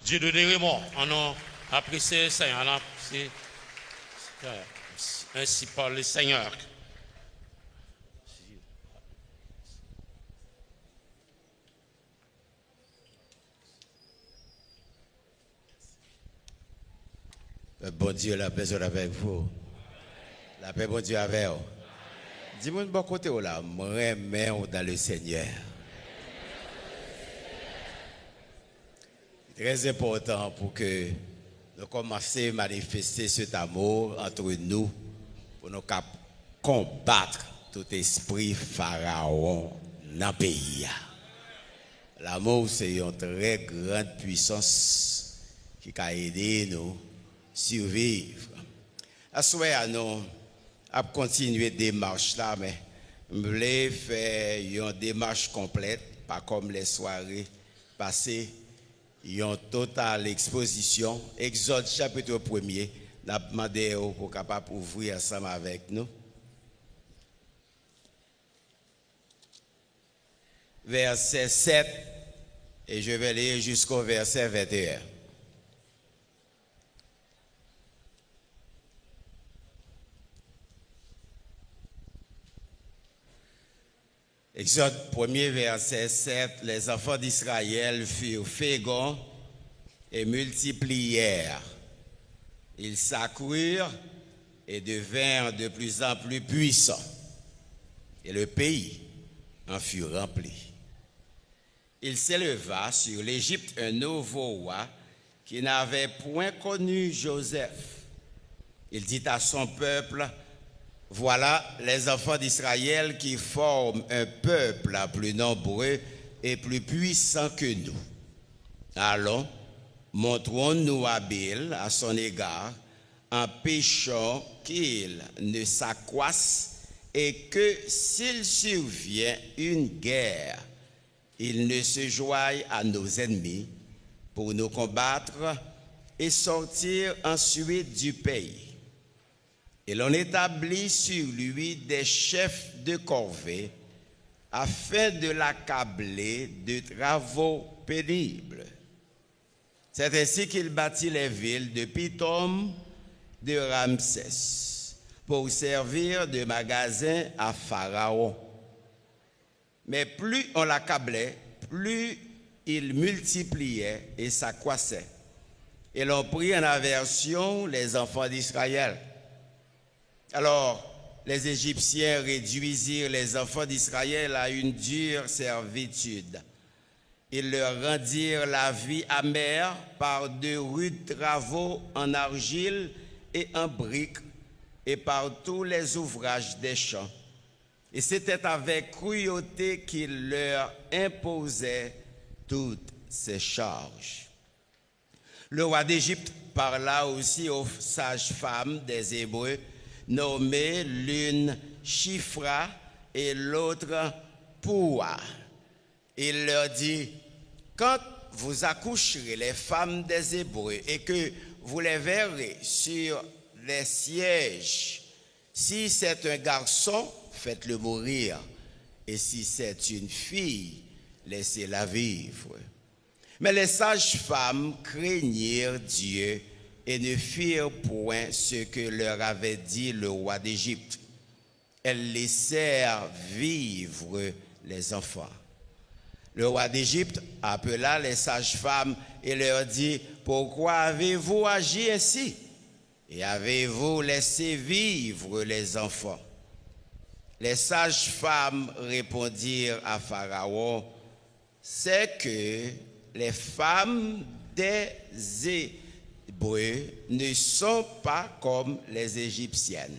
Dieu de Raymond, on a apprécié ça, on a apprécié ainsi par le Seigneur. Bon Dieu, la paix soit avec vous. La paix, bon Dieu, avec vous. Dis-moi de bon côté, là, moi, dans le Seigneur. Très important pour que nous commencions à manifester cet amour entre nous, pour nous combattre tout esprit pharaon dans le pays. L'amour, c'est une très grande puissance qui a aidé nous à survivre. À souhait, nous à continuer démarche là, mais je voulais faire une démarche complète, pas comme les soirées passées. Une totale exposition. Exode chapitre 1er. Nous avons demandé pour capable ouvrir ensemble avec nous. Verset 7. Et je vais lire jusqu'au verset 21. Exode 1er, verset 7, les enfants d'Israël furent féconds et multiplièrent. Ils s'accrurent et devinrent de plus en plus puissants. Et le pays en fut rempli. Il s'éleva sur l'Égypte un nouveau roi qui n'avait point connu Joseph. Il dit à son peuple: voilà les enfants d'Israël qui forment un peuple plus nombreux et plus puissant que nous. Allons, montrons-nous habiles à son égard, empêchons qu'il ne s'accroisse et que s'il survient une guerre, il ne se joigne à nos ennemis pour nous combattre et sortir ensuite du pays. Et l'on établit sur lui des chefs de corvée afin de l'accabler de travaux pénibles. C'est ainsi qu'il bâtit les villes de Pithom, de Ramsès, pour servir de magasin à Pharaon. Mais plus on l'accablait, plus il multipliait et s'accroissait. Et l'on prit en aversion les enfants d'Israël. Alors, les Égyptiens réduisirent les enfants d'Israël à une dure servitude. Ils leur rendirent la vie amère par de rudes travaux en argile et en briques et par tous les ouvrages des champs. Et c'était avec cruauté qu'ils leur imposaient toutes ces charges. Le roi d'Égypte parla aussi aux sages-femmes des Hébreux, nommées l'une Shifra et l'autre Poua. Il leur dit: quand vous accoucherez les femmes des Hébreux et que vous les verrez sur les sièges, si c'est un garçon, faites-le mourir, et si c'est une fille, laissez-la vivre. Mais les sages-femmes craignirent Dieu et ne firent point ce que leur avait dit le roi d'Égypte. Elles laissèrent vivre les enfants. Le roi d'Égypte appela les sages-femmes et leur dit: pourquoi avez-vous agi ainsi? Et avez-vous laissé vivre les enfants? Les sages-femmes répondirent à Pharaon: c'est que les femmes des Hébreux ne sont pas comme les Égyptiennes.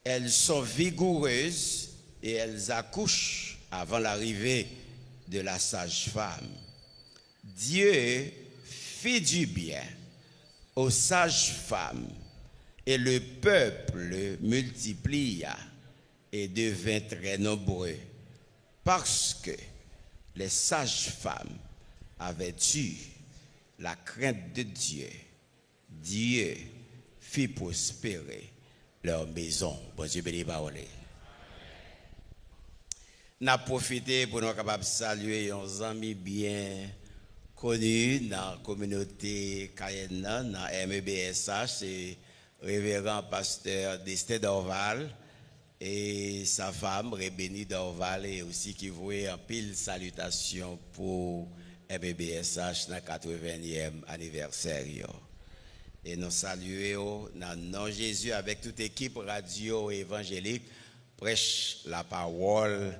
Elles sont vigoureuses et elles accouchent avant l'arrivée de la sage-femme. Dieu fit du bien aux sages-femmes et le peuple multiplia et devint très nombreux parce que les sages-femmes avaient eu la crainte de Dieu. Dieu fit prospérer leur maison. Bon Dieu béni parole. N'a profité pour nous capables saluer nos amis bien connu dans la communauté Cayenne, dans MEBSH, c'est révérend pasteur Destin Dorval et sa femme, Rébénie Dorval, et aussi qui vouait en pile salutation pour MEBSH dans le 80e anniversaire. Et nous saluons dans le nom de Jésus avec toute équipe radio évangélique, prêche la parole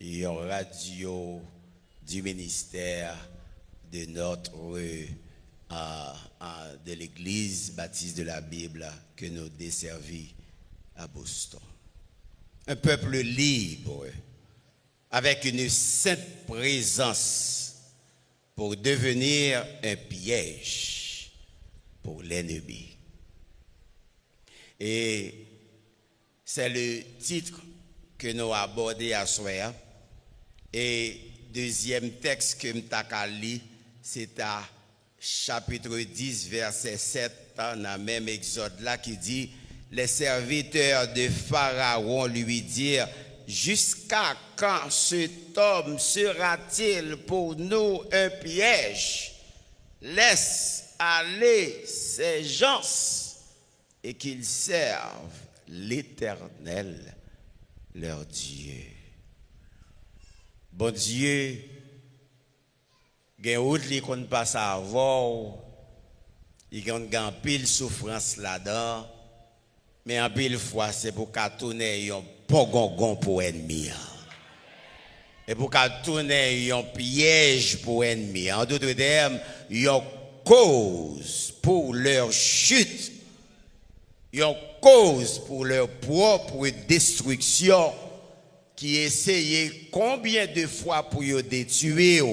et en radio du ministère de notre de l'église baptiste de la Bible que nous desservis à Boston. Un peuple libre avec une sainte présence pour devenir un piège pour l'ennemi. Et c'est le titre que nous abordons à soir. Et deuxième texte que nous lu, c'est à chapitre 10, verset 7, dans le même exode là qui dit, les serviteurs de Pharaon lui dirent, jusqu'à quand cet homme sera-t-il pour nous un piège? Laisse aller ces gens et qu'ils servent l'Éternel, leur Dieu. Bon Dieu, il y a autre qui ne passe avant, il y a une pile souffrance là-dedans, mais en pile fois c'est pour qu'à tourner un pogongon pour ennemi. Et pour qu'à tourner un piège pour ennemi. En d'autres termes, il y a une cause pour leur chute. Il y a une cause pour leur propre destruction qui essayait combien de fois pour les détruire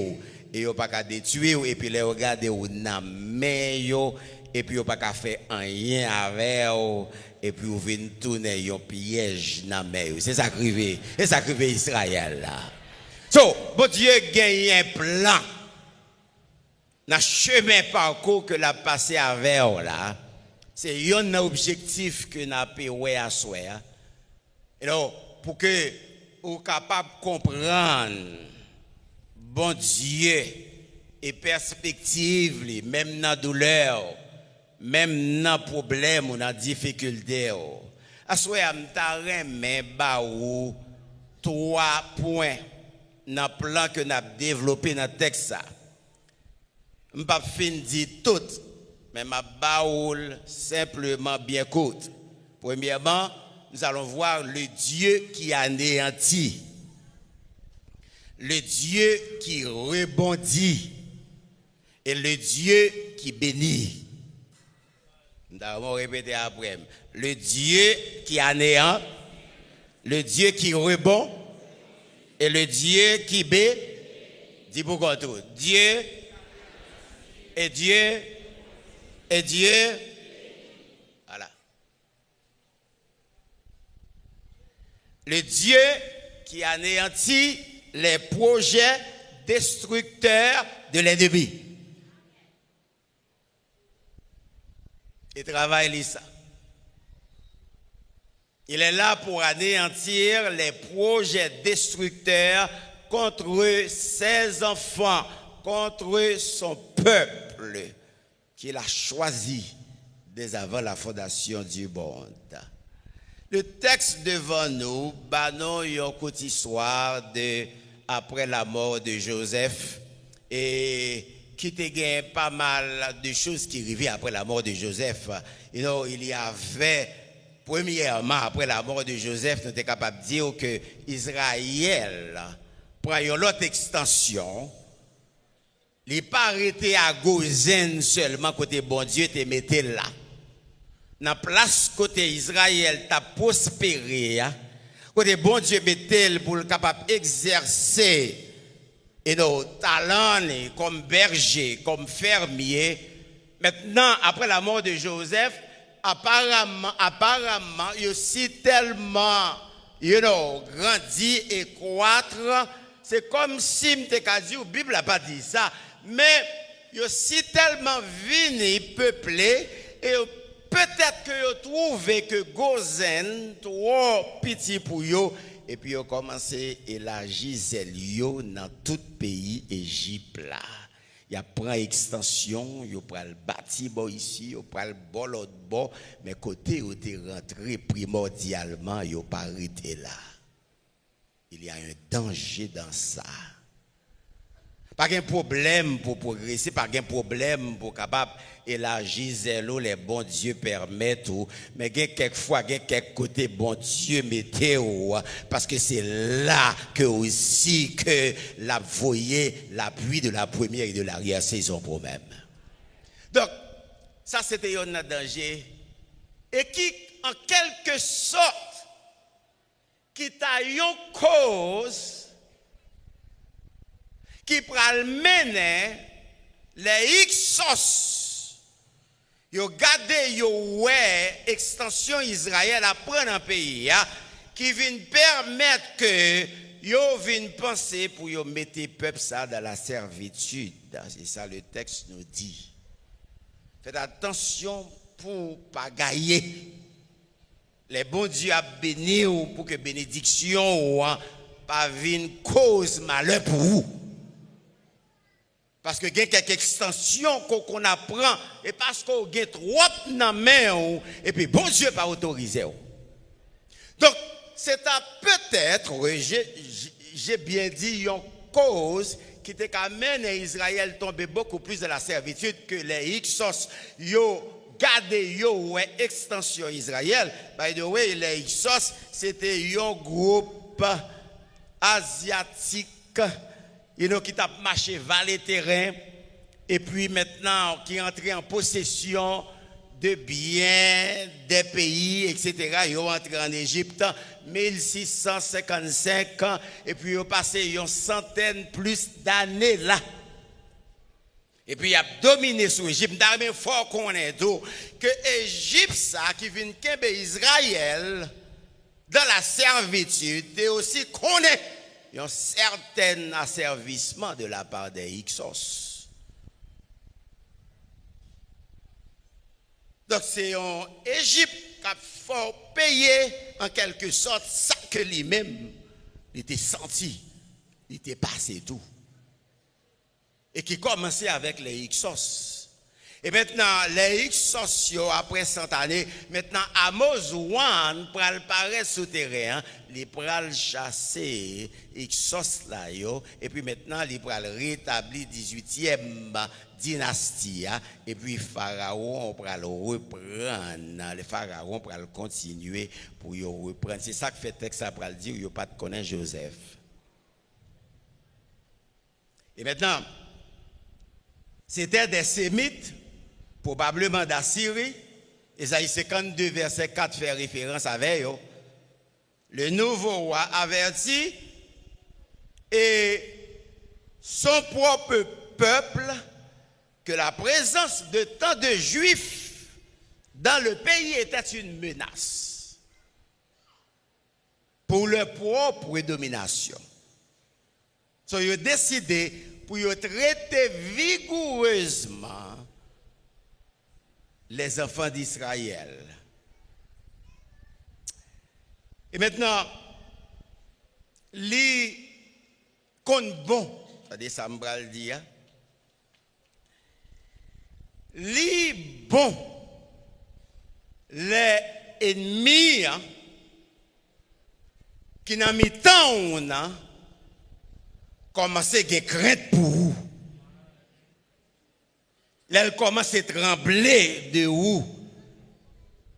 et ils pas qu'à détruire et puis les regarder ou n'a et puis ils pas qu'à faire rien avec et puis ils viennent tourner un piège dans c'est ça qui arrive, c'est ça qui arrive Israël là. So, bon Dieu gagne un plan dans chemin parcours que l'a passé avec là. C'est un objectif que n'a pas à soi. Et donc pour que vous capable de comprendre bon Dieu et perspective même dans la douleur, même dans le problème ou dans la difficulté. À soi m'ta mais ba ou 3 points dans le plan que n'a développé dans le texte ça. M'pa fin dire tout mais ma baoul simplement bien courte. Premièrement, nous allons voir le Dieu qui anéantit, le Dieu qui rebondit et le Dieu qui bénit. Nous allons répéter après. Le Dieu qui anéantit, le Dieu qui rebondit et le Dieu qui bénit. Dis pourquoi tout. Dieu et Dieu et Dieu. Voilà. Le Dieu qui anéantit les projets destructeurs de l'ennemi. Il travaille ça. Il est là pour anéantir les projets destructeurs contre ses enfants, contre son peuple qu'il a choisi dès avant la fondation du monde. Le texte devant nous, nous une courte histoire de après la mort de Joseph et qui te gagne pas mal de choses qui arrivaient après la mort de Joseph. Il y avait premièrement après la mort de Joseph, nous sommes capables de dire que Israël prend une autre extension. Il n'est pas arrêté à Gozen seulement côté bon Dieu te mettait là. Dans place côté Israël t'a prospéré. Côté bon Dieu mettait pour le capable exercer et nos talents comme berger, comme fermier. Maintenant après la mort de Joseph, apparemment il aussi tellement grandi et croître. C'est comme si m'te dit, la Bible n'a pas dit ça. Mais il aussi tellement vini peuplé et peut-être que vous trouvez que Gozen trop petit pour vous et puis vous commencez à élargir dans tout pays Égypte là. Il y a prend extension, il prend le bâti ici, il prend le bol l'autre bord, mais côté où tu rentré primordialement, il pas arrêté là. Il y a un danger dans ça. Pas de problème pour progresser, pas de problème pour capable élargir zélo, les bons dieux permettent, mais quelquefois, quelques côtés bon Dieu mettez, parce que c'est là que aussi que la voyez l'appui de la première et de l'arrière saison pour même. Donc, ça c'était un danger, et qui en quelque sorte, qui t'a une cause, qui pral mener les Ixos, yo gade yo ouais extension Israël à prendre un pays qui vient permettre que yo vient penser pour yo mettre peuple ça dans la servitude. C'est ça le texte nous dit. Faites attention pour pas gagner. Les bons dieux a béni pour que bénédiction pas vienne cause malheur pour vous. Parce que il y a quelques extensions qu'on apprend et parce qu'on a trop dans la main et puis bon Dieu pas autorisé. Donc c'est peut-être, j'ai bien dit, une cause qui te amène Israël tomber beaucoup plus dans la servitude que les Ixos yo gardé yo ouais extension Israël. By the way, les Ixos c'était un groupe asiatique qui t'a marché vers les terrains et puis maintenant qui est entré en possession de biens des pays, etc. Ils ont entré en Égypte en 1655 et puis ils ont passé une centaine plus d'années là. Et puis il a dominé sur l'Égypte. D'armée fort qu'on est tout que l'Égypte ça qui vient de Israël dans la servitude et aussi qu'on est un certain asservissement de la part des Ixos. Donc c'est en Égypte qui a fort payé en quelque sorte ça que lui-même il était senti, il était passé tout. Et qui commençait avec les Ixos. Et maintenant, les Ixos, après 100 années, maintenant, Amos 1 pral paraître souterrain, il pral chasser Ixos là, et puis maintenant, il pral rétablir 18e dynastie, et puis Pharaon pral reprendre, les Pharaons pral continuer pour y reprendre. C'est ça que fait texte ça pral dire, il n'y a pas de connaître Joseph. Et maintenant, c'était des Sémites, probablement d'Assyrie. Ésaïe 52, verset 4 fait référence avec eux. Le nouveau roi avertit et son propre peuple que la présence de tant de Juifs dans le pays était une menace pour leur propre domination. So, ils ont décidé pour traiter vigoureusement les enfants d'Israël. Et maintenant, les comptes bons, c'est-à-dire ça me dit, les bons, les ennemis qui n'ont mis tant commencé à avoir crainte pour vous. Là, elle commence à trembler de vous.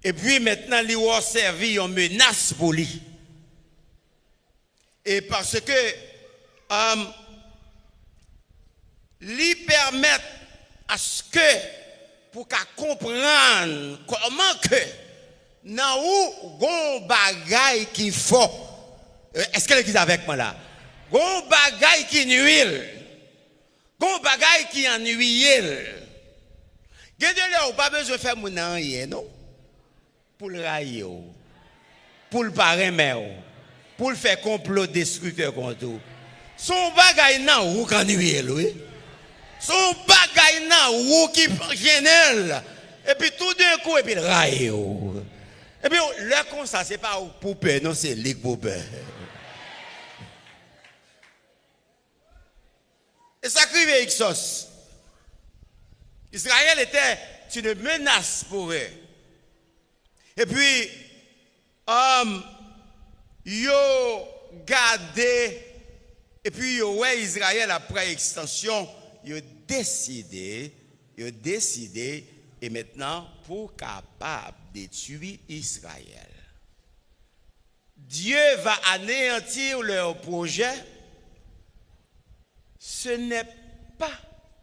Et puis maintenant, ils ont servi une menace pour lui. Et parce que lui permettent à ce que, pour qu'à comprendre comment que, dans où gon bagay qui faut. Est-ce qu'elle est avec moi là? Gon bagay qui nuit. Gon bagay qui ennuie. Gardez-le, ou pas besoin de faire mon rien, non? Pour le railler, pour le parrain, pour le faire complot destructeur contre vous. Son bagay nan ou kan nuit, oui? Son bagay nan ou qui gêne. Et puis tout d'un coup, et puis le railler. Et puis le comme ça, c'est pas pour peur, non, c'est lui pour peur. Et ça crive Ixos. Israël était une menace pour eux. Et puis, yo gardé, et puis yo ouais Israël après extension, yo décidé, et maintenant pour capable de tuer Israël. Dieu va anéantir leur projet. Ce n'est pas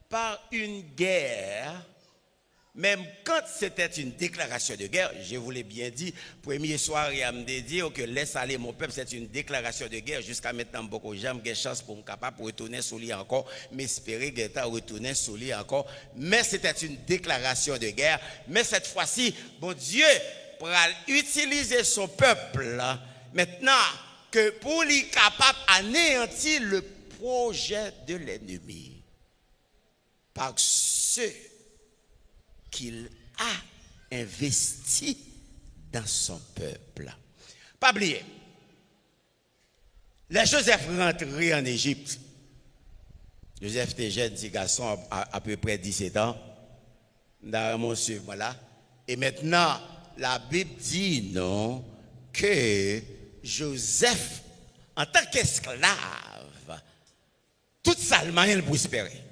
par une guerre, même quand c'était une déclaration de guerre, je vous l'ai bien dit, premier soir, il me dit que laisse aller mon peuple, c'est une déclaration de guerre. Jusqu'à maintenant, beaucoup de gens ont chance pour me capable de retourner sur lui encore, mais espérer qu'il retourner sur lui encore. Mais c'était une déclaration de guerre. Mais cette fois-ci, bon Dieu pour utiliser son peuple maintenant que pour lui capable d'anéantir le projet de l'ennemi par ceux qu'il a investi dans son peuple. Pas oublier, les Joseph rentré en Égypte. Joseph était jeune, petit garçon à peu près 17 ans. Dans mon suivre là. Et maintenant, la Bible dit non que Joseph, en tant qu'esclave, toute sa moyen pour espérer.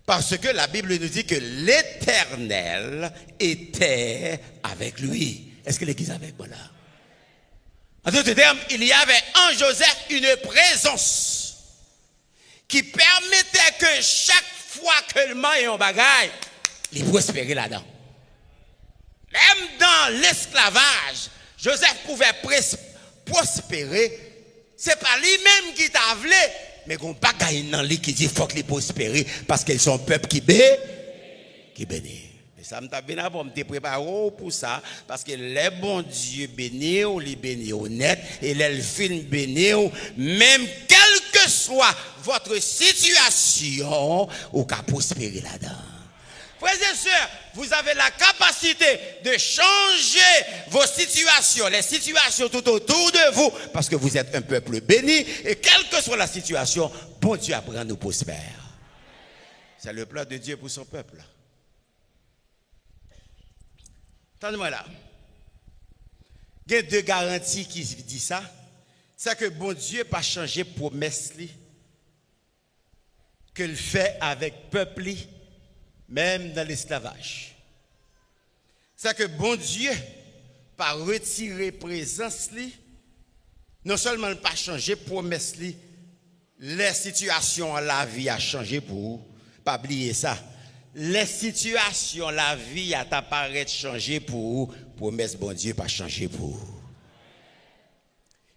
Parce que la Bible nous dit que l'Éternel était avec lui. Est-ce que l'Église est avec moi là? En d'autres termes, il y avait en Joseph une présence qui permettait que chaque fois que le man et un bagaille, il prospérait là-dedans. Même dans l'esclavage, Joseph pouvait prospérer. Ce n'est pas lui-même qui t'a voulu, mais qu'on bagaille dans lui qui dit faut qu'il prospère parce qu'ils sont un peuple qui bénit. Et ça m'a bien avant, me préparé pour ça parce que les bons Dieu bénis ou les bénis honnête et les films bénis même quelle que soit votre situation ou qu'à prospérer là-dedans. Frères et sœurs, vous avez la capacité de changer vos situations, les situations tout autour de vous, parce que vous êtes un peuple béni, et quelle que soit la situation, bon Dieu apprend nous prospère. C'est le plan de Dieu pour son peuple. Attendez-moi là. Il y a deux garanties qui disent ça. C'est que bon Dieu n'a pas changé promesse qu'il fait avec peuple, même dans l'esclavage. C'est que bon Dieu, par retirer présence, non seulement ne pas changer promesse, les situations, la vie a changé pour vous. Pas oublier ça. Les situations, la vie a apparaît changé pour vous. Promesse bon Dieu pas changé pour vous.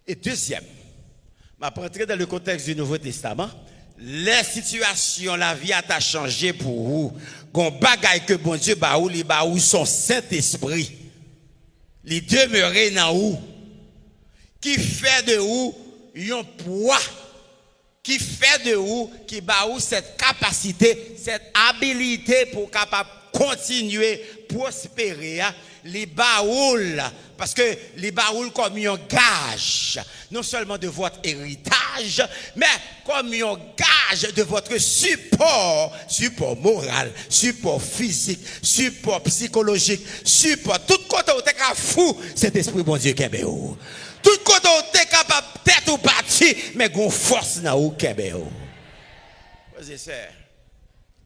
Et deuxième, je vais rentrer dans le contexte du Nouveau Testament. Les situations, la vie a changé pour vous. Gon bagaille que bon Dieu ba ou son Saint-Esprit. Li demeurer dans vous. Qui fait de vous un poids. Qui fait de vous, qui ba ou cette capacité, cette habilité pour capable continuer prospérer. Les baouls, parce que les baouls comme un gage, non seulement de votre héritage, mais comme un gage de votre support moral, support physique, support psychologique, support, tout côté où t'es fou, cet esprit bon Dieu qui est béo. Tout côté où t'es capable d'être ou parti, mais qu'on force dans ou qui est béo. Frères et sœurs,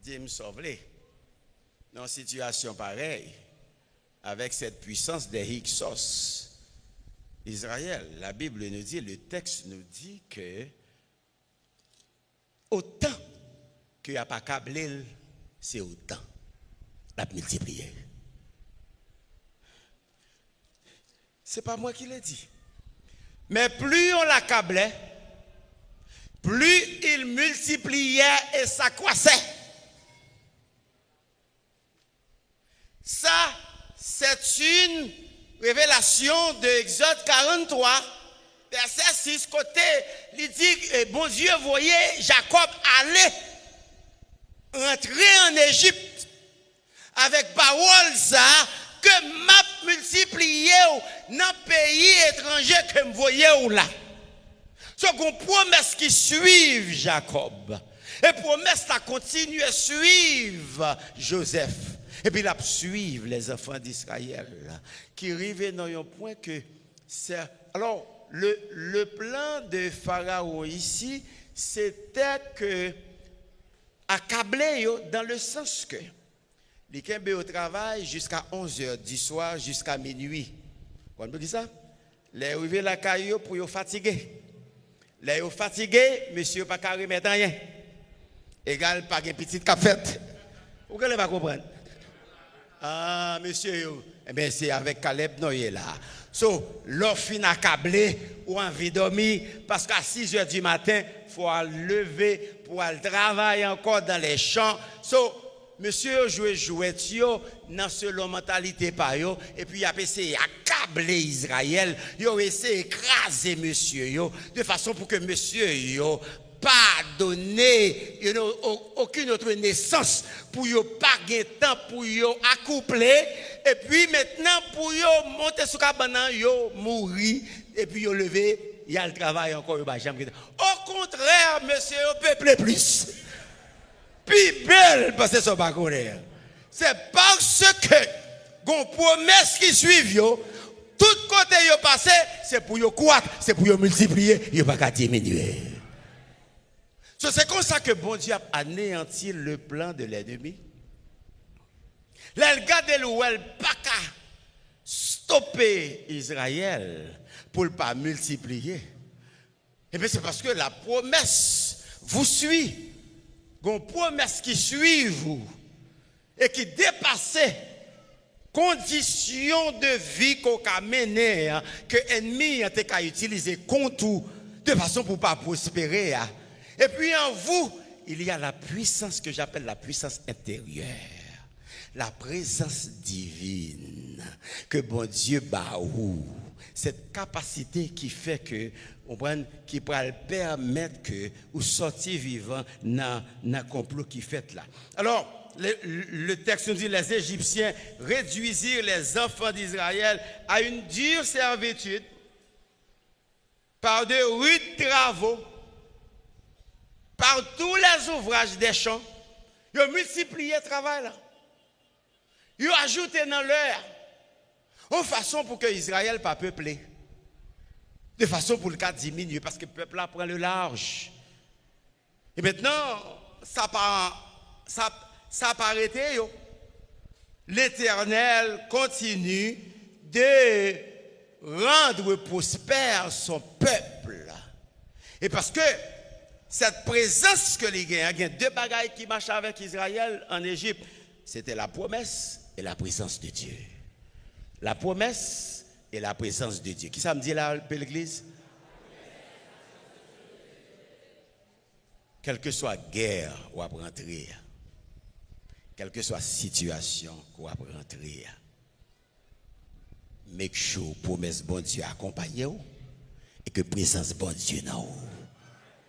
Dieu me sauve dans une situation pareille. Avec cette puissance des Hyksos, Israël, la Bible nous dit, le texte nous dit que autant qu'il n'y a pas câblé, c'est autant. La multiplier. Ce n'est pas moi qui l'ai dit. Mais plus on la câblait, plus il multipliait et s'accroissait. Ça, c'est une révélation de Exode 43, verset 6, côté, il dit, bon Dieu, voyez Jacob aller rentrer en Égypte avec parole ça, que m'a multiplié dans le pays étranger que me voyez là. Ce qu'on promesse qui suivent Jacob. Et promesse la continue à suivre Joseph. Et puis il a suivre les enfants d'Israël qui arrivaient dans un point que c'est... Alors, le plan de Pharaon ici, c'était que accabler dans le sens que les Kembe au travail jusqu'à 11h du soir jusqu'à minuit. Vous comprenez ça? Les arrivés la caillou pour vous fatiguer. Les fatigués, monsieur pas carré mettre rien. Égal pas une petite cafette. Vous ne pas comprendre? Ah, monsieur, eh bien, c'est avec Caleb Noyer là. So, l'offre accablé ou envie de dormir parce qu'à 6h du matin, il faut lever pour aller travailler encore dans les champs. So, monsieur jouer dans selon mentalité par yo et puis il a essayé accabler Israël, il a essayé d'écraser monsieur yo de façon pour que monsieur yo pas donner aucune autre naissance pour yo pas gain temps pour yo accoupler et puis maintenant pour yo monter sur cabane yo mourir et puis yo lever il y a le travail encore yo pas jamais. Au contraire monsieur yo peuple plus puis belle parce que ça pas connaître. C'est parce que gon promesse qui suivent yo tout côté yo passé c'est pour yo croître, c'est pour yo multiplier, yo pas qu'à diminuer. So, c'est comme ça que bon Dieu a anéanti le plan de l'ennemi. Là, il garde l'ouel pas qu'à stopper Israël pour ne pas multiplier. Et bien c'est parce que la promesse vous suit. Une promesse qui suit vous et qui dépasse conditions de vie qu'on a menées, que l'ennemi a utilisé contre vous de façon pour ne pas prospérer. Et puis en vous, il y a la puissance que j'appelle la puissance intérieure. La présence divine que bon Dieu baou. Cette capacité qui fait que, qui peut permettre que vous sortiez vivant dans le complot qui fait là. Alors, le texte nous dit les Égyptiens réduisirent les enfants d'Israël à une dure servitude par de rudes travaux, par tous les ouvrages des champs. Ils ont multiplié le travail là. Ils ont ajouté dans l'heure. En façon pour que Israël ne pas peuplé. De façon pour le cas diminuer parce que le peuple là prend le large. Et maintenant, ça n'a pas arrêté. L'Éternel continue de rendre prospère son peuple. Et parce que cette présence que les gars, il y a deux bagailles qui marchent avec Israël en Égypte. C'était la promesse et la présence de Dieu. La promesse et la présence de Dieu. Qui ça me dit là, l'église? Quelle que soit guerre ou à rentrer, quelle que soit situation ou à rentrer, make sure promesse bon Dieu accompagne vous et que présence bon Dieu dans vous.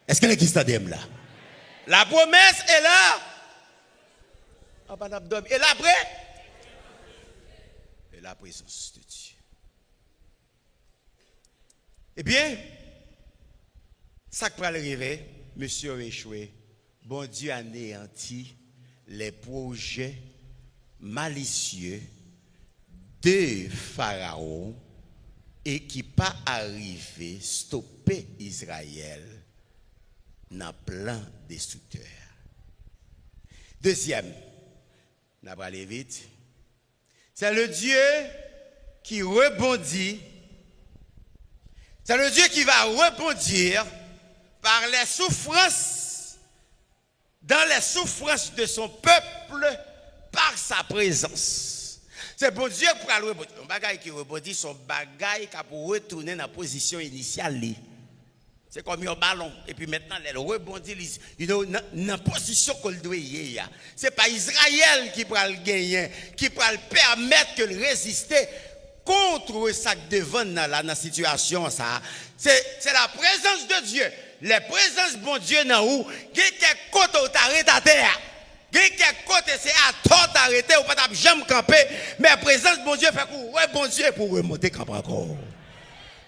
Est-ce que l'église t'aime là? La promesse est là. Et l'après? Et la présence de Dieu. Eh bien, ça qui va arriver, monsieur a échoué. Bon Dieu a anéanti les projets malicieux de Pharaon et qui pas arrivé stopper Israël dans le plan destructeur. Deuxième, on va aller vite. C'est le Dieu qui rebondit. C'est le Dieu qui va rebondir par les souffrances, dans les souffrances de son peuple, par sa présence. C'est bon Dieu pour rebondir. Un bagaille qui rebondit, son bagaille qui pour retourner dans la position initiale. C'est comme un ballon. Et puis maintenant, elle rebondit dans la position qu'elle doit y avoir. Ce n'est pas Israël qui pourra le gagner, qui pourra le permettre de résister contre ça devant dans la situation. C'est la présence de Dieu. La présence de bon Dieu dans où, quelque côté où t'arrêtes à terre. Quelque côté c'est à toi t'arrêter ou pas jamais camper. Mais la présence de bon Dieu fait qu'on rebondir pour remonter camp encore.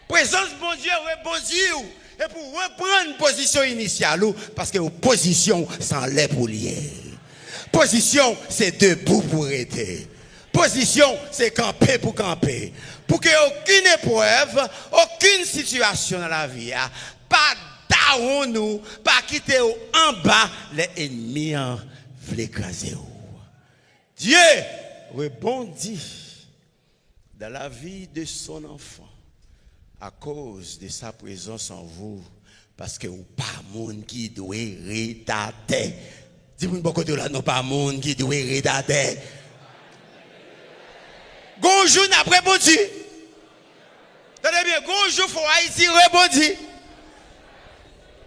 Présence de bon Dieu rebondir. et pour reprendre position initiale, parce que position sans les pour lier. Position, c'est debout pour arrêter. Position, c'est camper pour camper. Pour que aucune épreuve, aucune situation dans la vie, pas down nous, pas quitter en bas, les ennemis veulent écraser. Dieu rebondit dans la vie de son enfant à cause de sa présence en vous, parce que vous pas monde qui doit retarder. Dis-moi beaucoup de là, non pas monde qui doit retarder. Gonjour n'a rebondi. Tenez bien, gonjour faut Haïti rebondi.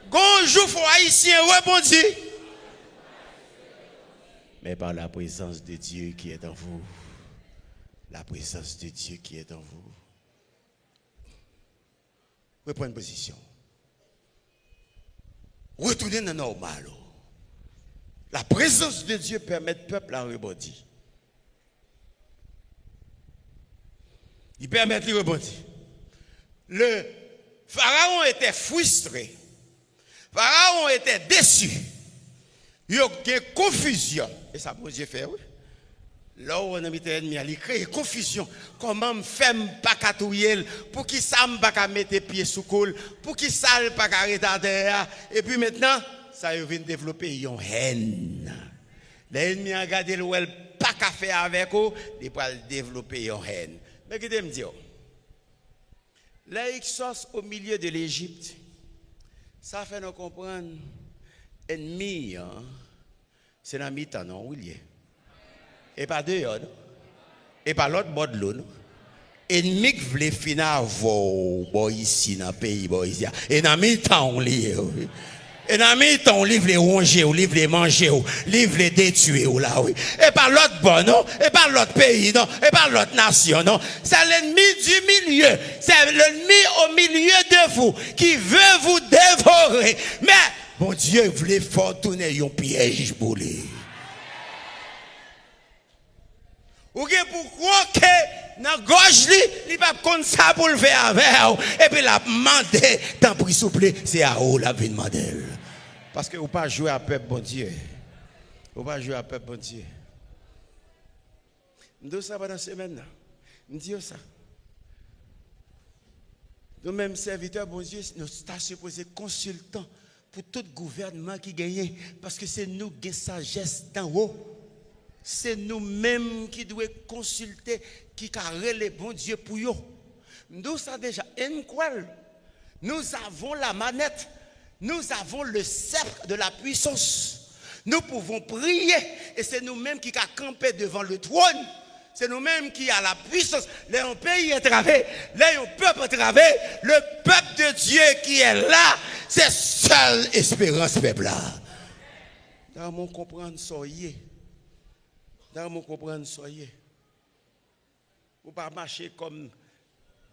Gonjour faut Haïtien rebondi. Mais par la présence de Dieu qui est en vous, la présence de Dieu qui est en vous, reprenez position. Retournez dans le normal. La présence de Dieu permet au peuple à rebondir. Il permet de rebondir. Le Pharaon était frustré. Pharaon était déçu. Il y a une confusion. Et ça, bon Dieu fait, oui. Là où on a mis l'ennemi, il crée confusion. Comment me faire pas catouiller pour qu'il ça me pas mettre pieds sous coule, pour qu'il ça pas arrêter. Et puis maintenant, ça vient développer une haine. L'ennemi a regardé le pas qu'à faire avec eux, il va développer une haine. Mais qu'est-ce que me dire? L'exode au milieu de l'Égypte, ça fait nous comprendre ennemi, c'est dans mi-temps, non, William? Et pas dehors, et pas l'autre bord de l'eau. Ennemi qui voulait finir bon ici dans le pays, ici. Et dans mi-temps, on lit. Et dans mi-temps, on livre les ronger, on livre les manger, on livre les détruire, là, oui. Et pas l'autre bord, non? Et pas l'autre pays, non? Et pas l'autre nation, non? C'est l'ennemi du milieu. C'est l'ennemi au milieu de vous qui veut vous dévorer. Mais, mon Dieu, voulait faire tourner un piège pour lui. Ou bien pourquoi que dans gorge li, il pas comme ça pour le faire avec et puis la demander tant pis s'il vous plaît, c'est à vous la vie demander. Parce que vous pas jouer à peuple bon Dieu. Vous pas jouer à peuple bon Dieu. Nous ça pendant semaine là. Nous disons ça. Nous mêmes serviteurs bon Dieu, nous sommes supposés consultants pour tout gouvernement qui gagne parce que c'est nous qui avons sagesse d'en haut. C'est nous-mêmes qui devons consulter, qui carrent les bons dieux pour eux. Nous avons déjà une coile. Nous avons la manette. Nous avons le sceptre de la puissance. Nous pouvons prier. Et c'est nous-mêmes qui avons campé devant le trône. C'est nous-mêmes qui avons la puissance. Là, un pays est travé. Là, un peuple est travé. Le peuple de Dieu qui est là, c'est seule espérance, peuple là. Dans mon comprendre, soyez. Dans mon comprendre, soyez. Vous ne pas marcher comme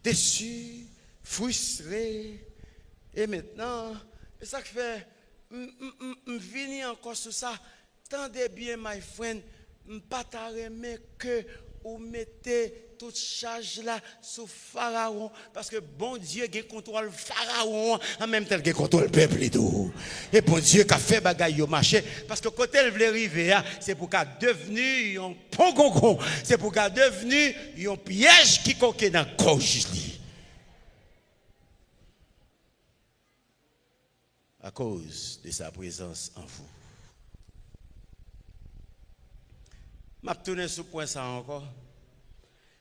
déçu, frustré. Et maintenant, c'est ça que fait, je viens encore sur ça. Tendez bien, my friend, je ne pas t'arrêter que vous mettez toute charge là sur Pharaon. Parce que bon Dieu qui contrôle Pharaon en même temps qu'il contrôle le peuple et tout. Et bon Dieu qui a fait bagaille au marché. Parce que quand elle voulait arriver, c'est pour qu'elle devenue un pongongon. C'est pour qu'elle devenue un piège qui coquait dans la gorge. À cause de sa présence en vous. Je vais tourner sur ce point ça encore.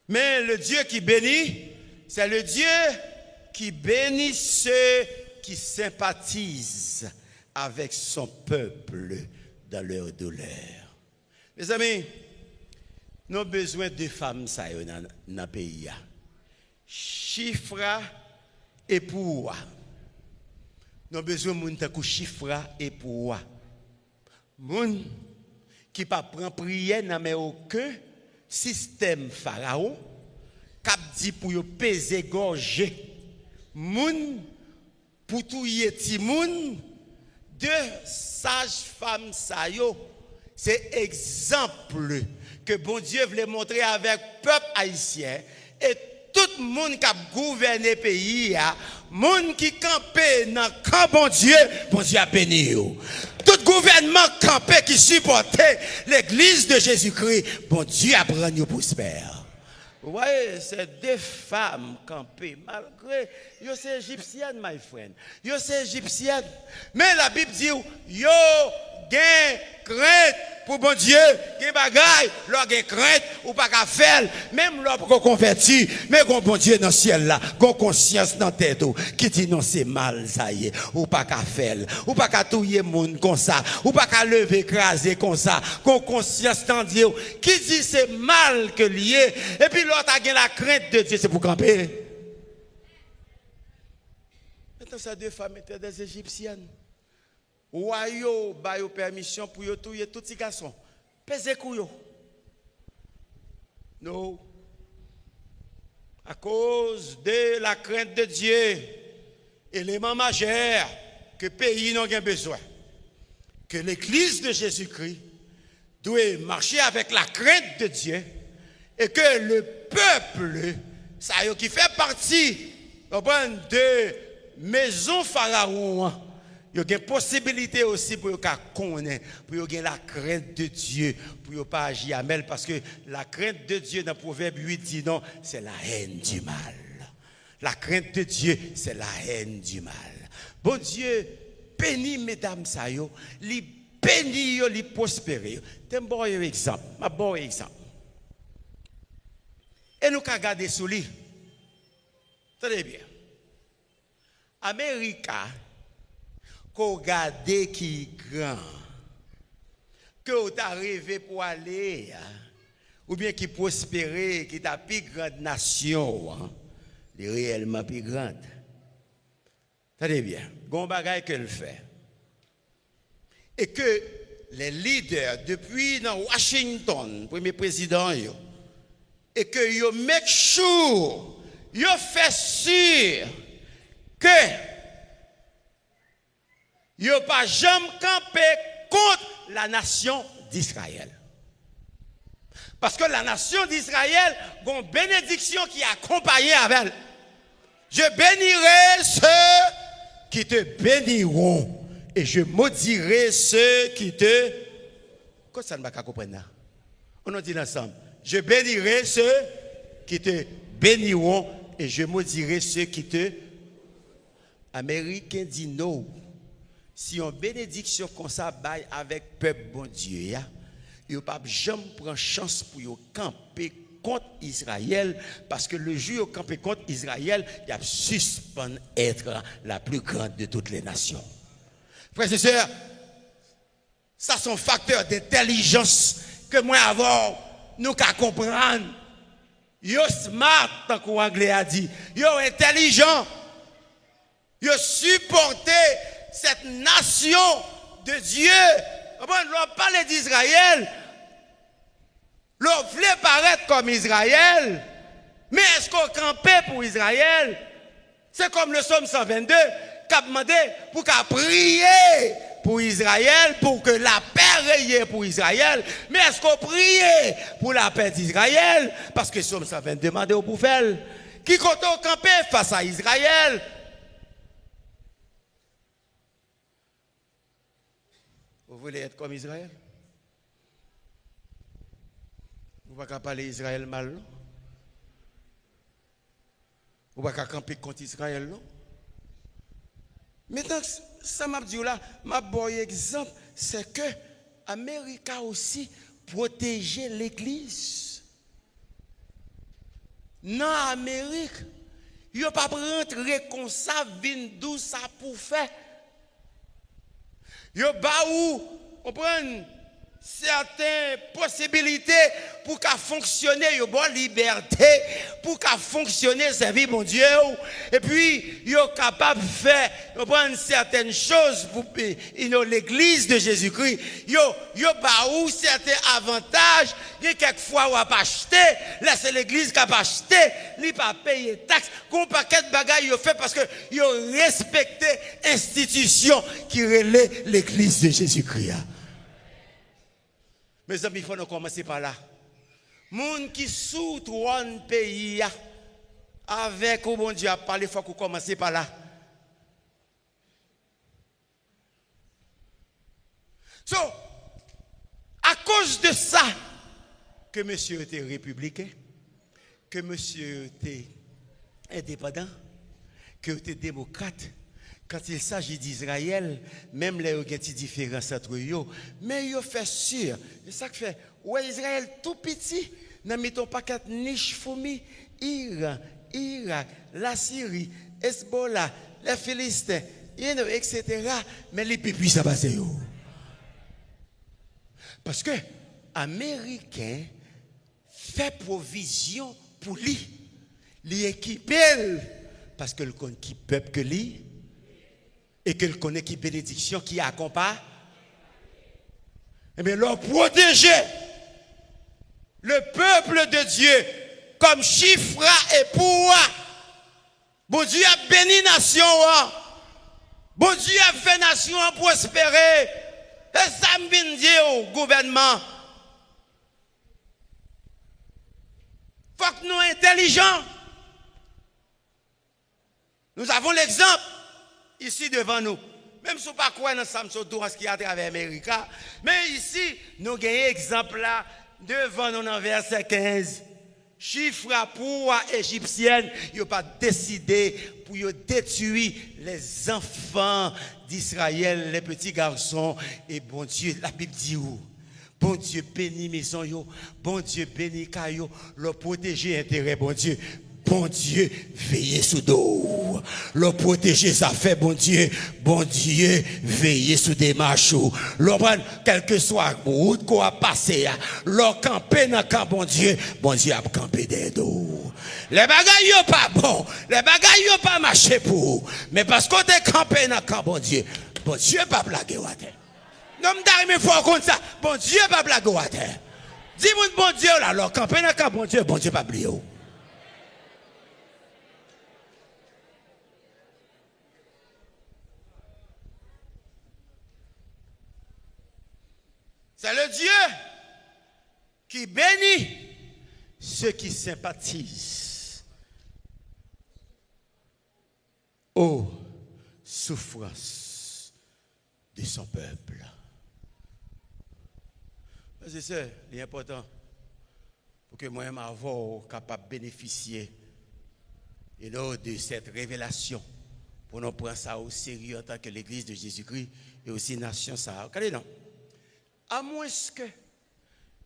Mais le Dieu qui bénit, c'est le Dieu qui bénit ceux qui sympathisent avec son peuple dans leur douleur. Mes amis, nous avons besoin de femmes dans le pays. Chifra et pour. Nous avons besoin de gens qui chifra et pour. Moun qui ne prend pas prière dans aucun système pharaon, qui dit pour peser gorge, moun, pour tout yeti moun, deux sages femmes sa yo, c'est exemple que bon Dieu voulait montrer avec le peuple haïtien et tout tout le monde qui a gouverné le pays, monde qui campait dans le camp bon Dieu a béni. Tout gouvernement campé qui supportait l'église de Jésus-Christ, bon Dieu a rendu prospère. Vous voyez, c'est deux femmes campées, malgré, yo c'est égyptienne, my friend. Yo c'est égyptienne. Mais la Bible dit, yo gen crainte pour bon Dieu, gen bagay, l'on gen crainte ou pas qu'à faire, même l'on pas converti, mais gon bon Dieu dans le ciel là, gon conscience dans tête qui dit non c'est mal ça y est, ou pas qu'à faire, ou pas qu'à touyer monde comme ça, ou pas qu'à lever écraser comme ça, gon conscience dans Dieu qui dit c'est mal que lié et puis l'autre a gen la crainte de Dieu c'est pour camper. Maintenant ces deux femmes étaient des égyptiennes. Wayo ba yo permission pour yo touyer tout petit garçon. Pèse couyo. Non. À cause de la crainte de Dieu, élément majeur que le pays n'a besoin. Que l'église de Jésus-Christ doit marcher avec la crainte de Dieu et que le peuple, ça qui fait partie de maison pharaon, il y a une possibilité aussi pour connaître, pour avoir la crainte de Dieu, pour ne pas agir à mal, parce que la crainte de Dieu dans Proverbe 8 dit non, c'est la haine du mal. La crainte de Dieu, c'est la haine du mal. Bon Dieu, bénis mesdames ça yo, li bénis yo, li prospérer. T'aimes bon exemple, ma bon exemple. Et nous qu'à garder sous lui. Très bien. America qu'on regarde qui grand, que vous arrivé pour aller, ou bien qui prospérer, qui est la plus grande nation, est réellement plus grande. Tenez bien, bon bagay que le fait. Et que les leaders, depuis dans Washington, premier président, et que yo make sure, yo fait sûr que il n'y a pas jamais campé contre la nation d'Israël. Parce que la nation d'Israël a une bénédiction qui accompagne avec elle. Je bénirai ceux qui te béniront et je maudirai ceux qui te... Qu'est-ce que ça ne va pas comprendre? On a dit ensemble. Je bénirai ceux qui te béniront et je maudirai ceux qui te... Américain dit non. Si on bénédiction comme ça baille avec peuple bon Dieu, il n'y a pas jamais prendre chance pour yo camper contre Israël parce que le jour où camper contre Israël, il a suspend être la plus grande de toutes les nations. Frères et sœurs, ça c'est un facteur d'intelligence que moi avant nous qu'à comprendre. Yo smart tant qu'on anglais a dit, yo intelligent. Yo supporter cette nation de Dieu. L'on parle d'Israël. L'on voulait paraître comme Israël. Mais est-ce qu'on campait pour Israël? C'est comme le psaume 122 qui a demandé pour qu'à prier pour Israël, pour que la paix règne pour Israël. Mais est-ce qu'on priait pour la paix d'Israël? Parce que le psaume 122 demandait au prophète qui comptait au camper face à Israël. Vous voulez être comme Israël? Vous ne pouvez pas parler Israël mal, non? Vous ne pouvez pas camper contre Israël, non? Maintenant, ça m'a dit là, ma bon exemple, c'est que l'Amérique a aussi protégé l'Église. Dans l'Amérique, il n'y a pas rentrer comme ça, vin d'où ça pour faire. Yo ba ou on prend certaines possibilités pour qu'à fonctionner yo bonne liberté pour qu'à fonctionner servir mon Dieu et puis yo capable de faire yo prendre certaines choses pour l'église de Jésus-Christ yo ba ou certains avantages et quelquefois ou pas acheter là c'est l'église qui a pas acheté li pas payer taxe qu'on paquet de bagages yo fait parce que yo respecté institution qui relaie l'église de Jésus-Christ. Mes amis, il faut nous commencer par là. Moun qui sous trône pays, Avec où bon Dieu a parlé, il faut qu'on commence par là. So, à cause de ça, que monsieur était républicain, que monsieur était indépendant, que était démocrate, quand il s'agit d'Israël, même les gens qui ont des différences entre eux, mais ils fait sûr, c'est ça que fait, ouais, Israël tout petit, n'a mis ton paquet niche fourmi, Iran, Irak, la Syrie, Hezbollah, les Philistins, etc. Mais les plus puissants passent. Parce que Américain fait provision pour lui. Lui équiper parce que le connaît qui peuple que lui et que le connaît qui bénédiction qui accompagne. Eh bien, leur protéger le peuple de Dieu comme chiffre et pour. Bon Dieu a béni nation. Bon Dieu a fait nation prospérer. Et ça me dit au gouvernement. Faut que nous soyons intelligents. Nous avons l'exemple ici devant nous. Même si nous ne pas croire dans Samson ce qui est à travers l'Amérique. Mais ici, nous avons un exemple là devant nous dans verset 15. Chiffre pour égyptienne, ils n'ont pas décidé pour détruire les enfants d'Israël, les petits garçons. Et bon Dieu, la Bible dit où? Bon Dieu bénit maison yo, bon Dieu bénit caillou, le protéger intérêt bon Dieu. Bon Dieu, veillez sous dos. Le protéger, ça fait bon Dieu, veillez sous des machos. Quel que soit la route qu'on a passé, le camper dans le camp, bon Dieu a campé des dos. Les bagailles sont pas bon, les bagailles sont pas marché pour. Mais parce qu'on est campé dans le camp, bon Dieu pas blaguer à terre. Non, mais faut comme ça, bon Dieu pas blaguer à terre. Dis-moi, bon Dieu, là, le camper dans le camp, bon Dieu pas blaguer. C'est le Dieu qui bénit ceux qui sympathisent aux souffrances de son peuple. C'est ça, l'important pour que moi-même avoir capable de bénéficier de cette révélation pour nous prendre ça au sérieux en tant que l'Église de Jésus-Christ et aussi nation ça. Regardez non. À moins que,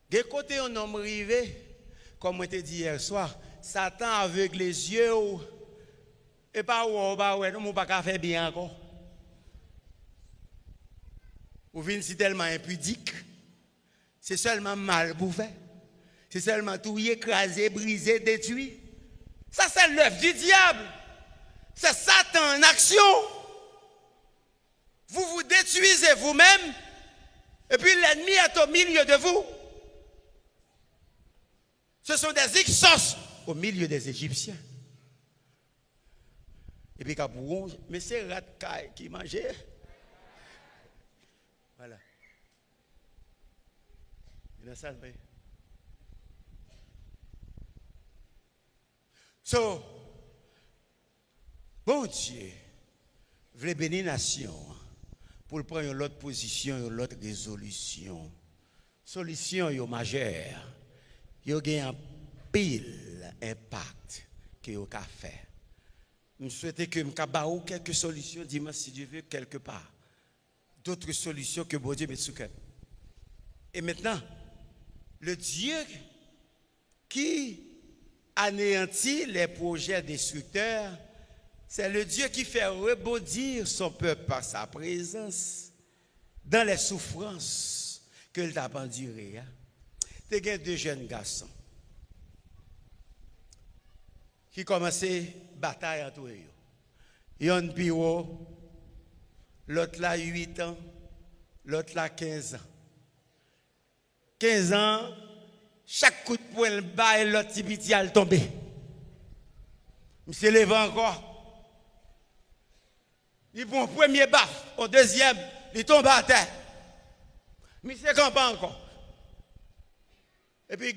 de côté un homme arrivé, comme on t'a dit hier soir, Satan aveugle les yeux, et pas ouais, nous ne pouvons pas faire bien encore. Ou venez si tellement impudique, c'est seulement mal bouffé, c'est seulement tout écrasé, brisé, détruit. Ça, c'est l'œuvre du diable. C'est Satan en action. Vous vous détruisez vous-même. Et puis l'ennemi est au milieu de vous. Ce sont des Hyksos au milieu des Égyptiens. Et puis Capouron, mais c'est Ratkaï qui mangeait. Voilà. Il y a une salle, So, bon Dieu, voulez bénir la nation. Pour prendre l'autre position, l'autre résolution. Solution est majeure. Il y a un pile impact que vous avez fait. Je souhaite que vous ayez quelques solutions, dis-moi si Dieu veut, quelque part. D'autres solutions que bon Dieu met sous cœur. Et maintenant, le Dieu qui anéantit les projets destructeurs, c'est le Dieu qui fait rebondir son peuple par sa présence dans les souffrances qu'il a endurées. Il y a deux jeunes garçons qui commençaient la bataille entre eux. Il y a un bureau, l'autre là 8 ans, l'autre là 15 ans. 15 ans, chaque coup de poing le bas et l'autre petit a tombé. Il se lève encore. Il prend un premier baf, au deuxième, il tombe à terre. Mais il ne se pas encore. Et puis,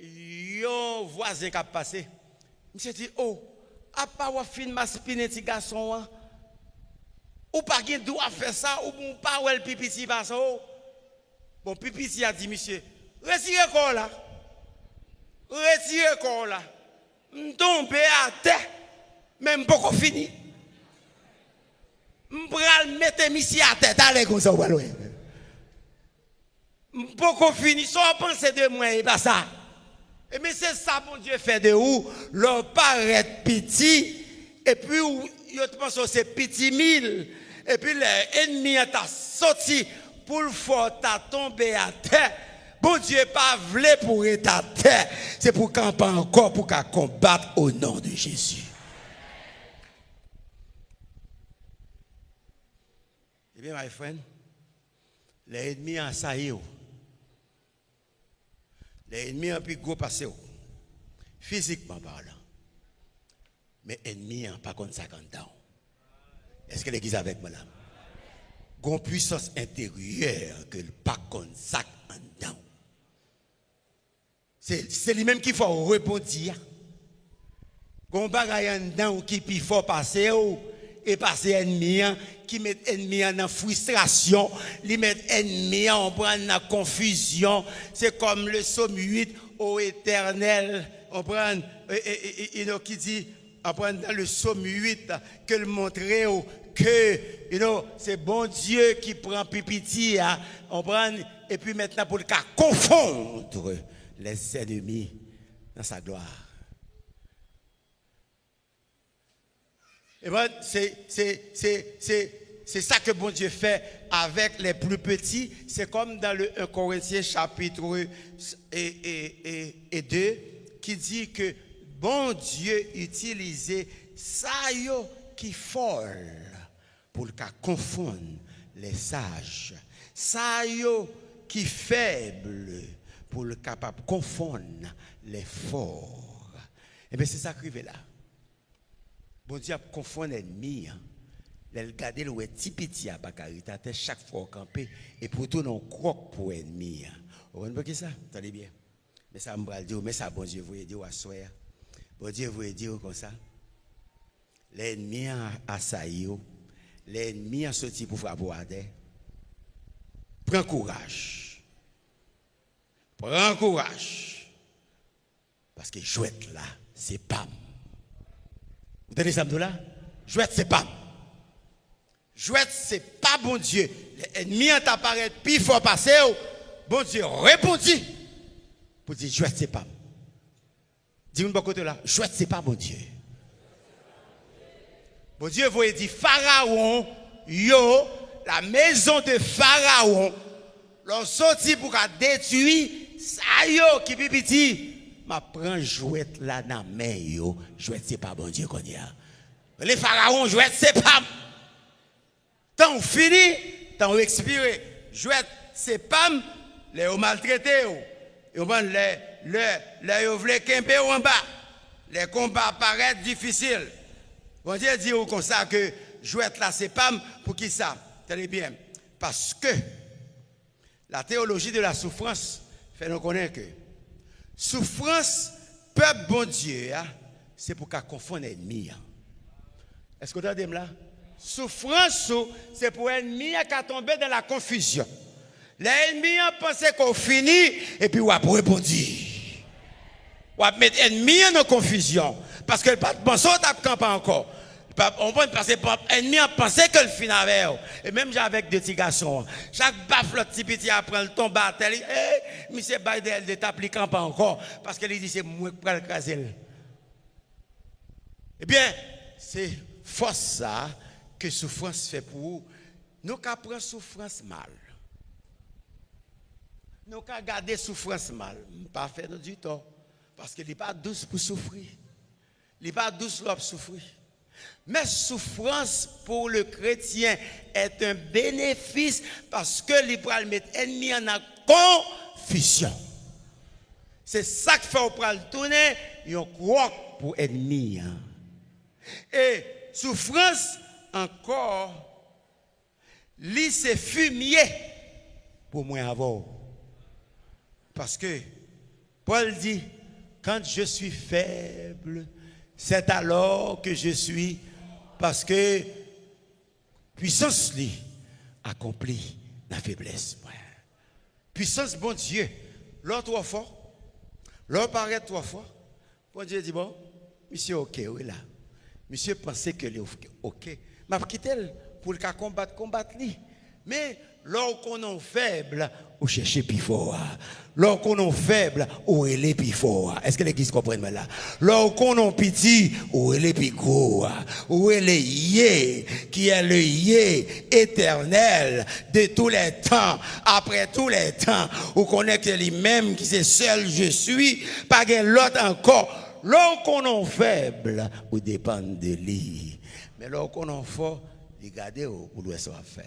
il y a un voisin qui a passé. Je dit, oh, à part ou fin ma spine petit garçon, ou pas gen droit faire ça, ou bon pas ou le pipi si va ça. Bon, pipi si a dit, monsieur, retirez corps là. Retirez corps là. M'tombe à terre, même pas fini. M'pral mettre monsieur à terre, allez comme ça, ou pas loin. M'poko fini, soit penser de moi, et pas ça. Et mais c'est ça, mon Dieu, fait de où, leur paraît petit, et puis, yo pense que c'est petit mille, et puis l'ennemi t'a sorti pour le faire t'a tombé à terre. Bon Dieu pas voulu pour être à terre, c'est pour camper encore pour qu'à combattre au nom de Jésus. Eh bien, my friend, l'ennemi a assailli. L'ennemi a plus gros passé. Physiquement parlant. Mais l'ennemi n'a pas contre ça dedans. Est-ce que l'église avec moi là? Gon puissance intérieure que le pas contre ça dedans. C'est lui-même qui faut répondre. Gon bagaille dedans qui plus fort passer et passer ennemi qui met ennemi en frustration, li met ennemi en prend confusion. C'est comme le psaume 8 au Éternel, on prend qui dit on prend dans le psaume 8 que le montrer que c'est bon Dieu qui prend pipiti, on prend et puis maintenant pour le cas confondre les ennemis dans sa gloire. Et ben, c'est ça que bon Dieu fait avec les plus petits. C'est comme dans le 1 Corinthiens chapitre 2 qui dit que bon Dieu utilisait ça yo qui folle pour le cas confondre les sages. Ça yo qui faible pour le capable confondre les forts. Et bien c'est ça qui arrive là. Bon Dieu a confondu l'ennemi. Il regarde le petit petit à Bacarita chaque fois au campé et pour tout non croque pour l'ennemi. Vous comprenez ça? Attendez bien. Mais ça me va dire, mais ça bon Dieu vous dire à soir. Bon Dieu vous dire comme ça. L'ennemi a assailli. L'ennemi a sorti pour frapper à terre. Prends courage. Prends courage. Parce que jouette là, c'est pas. Vous tenez ça là? Jouette, c'est pas. Jouette, c'est pas bon Dieu. L'ennemi en t'apparaît, puis il faut passer. Bon Dieu répondit. Pour dire, jouette, c'est pas. Dis-moi de côté là, jouette, c'est pas bon Dieu. Bon Dieu, vous dit, Pharaon, la maison de Pharaon, l'ont sorti pour détruire, ça qui pipiti. Ma prend jouette là dans main yo, jouette c'est pas bon Dieu qu'on y a. Les pharaons jouette c'est pas. Tant fini, tant expiré. Jouette c'est pas les maltraité et on les voulait camper en bas. Les combats paraissent difficiles. Bon Dieu dit comme ça que jouette là c'est pas pour qui ça? Tenez bien. Parce que la théologie de la souffrance fait nous connaître que souffrance, peuple bon Dieu, c'est pour qu'on confonde l'ennemi. Est-ce que vous entendez là? Souffrance, c'est pour l'ennemi qui a tombé dans la confusion. L'ennemi a pensé qu'on finit et puis on va répondre. On va mettre l'ennemi en confusion. Parce que le pas pensé qu'on pas encore. On peut passer par l'ennemi a pensé que le fin avec. Et même avec deux petits garçons. Chaque baffe le petit petit apprend le tombe à terre. Monsieur Biden de t'appliquant pas encore. Parce qu'il dit c'est moi qui prends le craser. Eh bien, c'est force ça que souffrance fait pour vous. Nous qu'à prendre souffrance mal. Nous qu'à garder souffrance mal. Pas faire du tort. Parce qu'il n'est pas douce pour souffrir. Il n'est pas douce pour souffrir. Mais souffrance pour le chrétien est un bénéfice parce que il va mettre ennemi en confusion. C'est ça qui fait qu'on peut tourner un croc pour ennemi. Et souffrance encore, c'est fumier pour moi avoir. Parce que Paul dit, quand je suis faible, C'est alors que je suis, parce que puissance lui accomplit la faiblesse. Puissance, bon Dieu, l'autre 3 fois, l'autre paraît 3 fois. Bon Dieu dit, bon, monsieur, ok, oui là. Monsieur pensait que les ok. Mais quitté pour le combattre lui. Mais lorsqu'on est faible, on cherche plus fort. Lorsqu'on est faible, on est plus fort. Est-ce que l'église comprend là? Lorsqu'on est petit, on est plus gros. On est le yé, qui est le yé éternel de tous les temps, après tous les temps. On connaît que lui-même qui c'est seul je suis, pas que l'autre encore. Lorsqu'on est faible, on dépend de lui. Mais lorsqu'on est fort, regardez où doit se faire.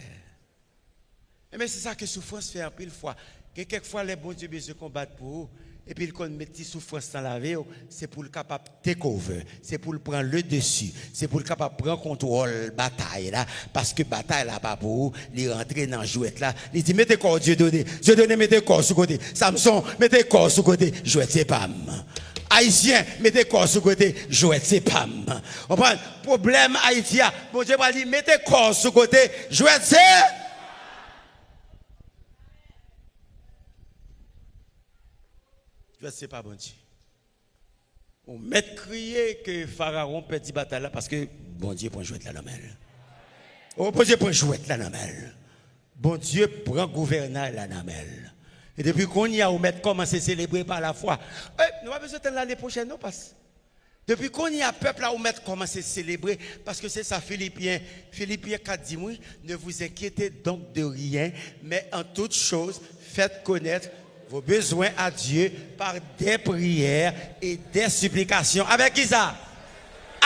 Mais c'est ça que souffrance fait un pile fois. Que quelquefois les bons dieux besoin combattre pour vous. Et puis quand met des souffrances dans la vie, c'est pour le capable take over, c'est pour le prendre le dessus, c'est pour le capable prendre contrôle bataille là, parce que bataille là pas pour vous, il rentrer dans jouette là, il dit mettez corps Dieu donné, mettez corps sur côté, Samson mettez corps sur côté, jouette c'est pas. Haïtien, mettez corps sur côté, jouette c'est pas. On prend problème haïtien, bon Dieu va dire mettez corps sur côté, jouette c'est. Je ne sais pas, bon Dieu. On met crier que Pharaon perdit bataille là parce que bon Dieu prend jouet là dans main. Oh, bon Dieu prend jouet là dans main. Bon Dieu prend gouvernail là dans main. Et depuis qu'on y a, on met commencer à célébrer par la foi. Nous pas besoin de l'année prochaine, non, parce depuis qu'on y a peuple là, on met commencer à célébrer parce que c'est ça, Philippiens 4 dit oui, ne vous inquiétez donc de rien, mais en toute chose, faites connaître vos besoins à Dieu par des prières et des supplications. Avec qui ça?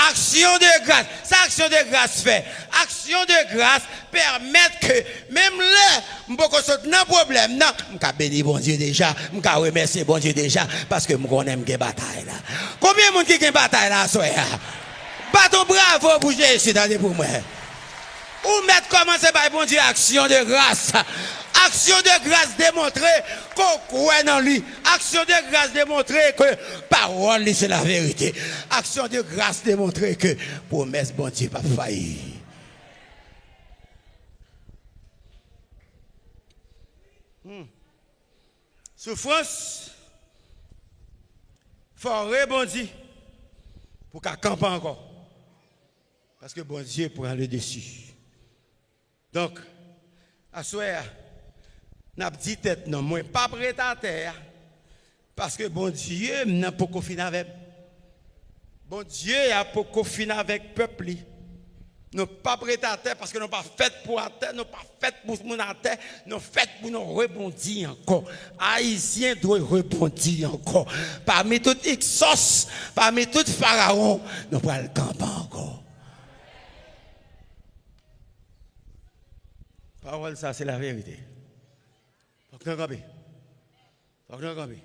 Action de grâce. Ça, action de grâce fait. Action de grâce permet que même là, je ne peux pas sortir dans problème. Non, je peux bénir bon Dieu déjà. Je peux remercier bon Dieu déjà parce que je connais une bataille là. Combien de monde qui a une bataille là, soya? Bateau bravo pour Jésus, pour moi. Ou mettre commencer par bon Dieu action de grâce. Action de grâce démontrer qu'on croit dans lui. Action de grâce démontrer que parole c'est la vérité. Action de grâce démontrer que promesse bon Dieu pas failli. Souffrance. Forêt bon Dieu. Pour qu'à camper encore. Parce que bon Dieu prend le dessus. Donc, à soir, n'a dit tête non, moi pas prêt à terre. Parce que bon Dieu n'a pas qu'on finir avec. Bon Dieu a pas qu'on finir avec peuple. Nous pas prêt à terre parce que nous pas fait pour la terre, nous pas fait pour mon terre, nous fait pour nous rebondir encore. Haïtiens doivent rebondir encore. Parmi toutes Ixos, parmi toutes Pharaon, nous pas le camp encore. Parole ça c'est la vérité. Faut que nous camper. Faut que nous camper.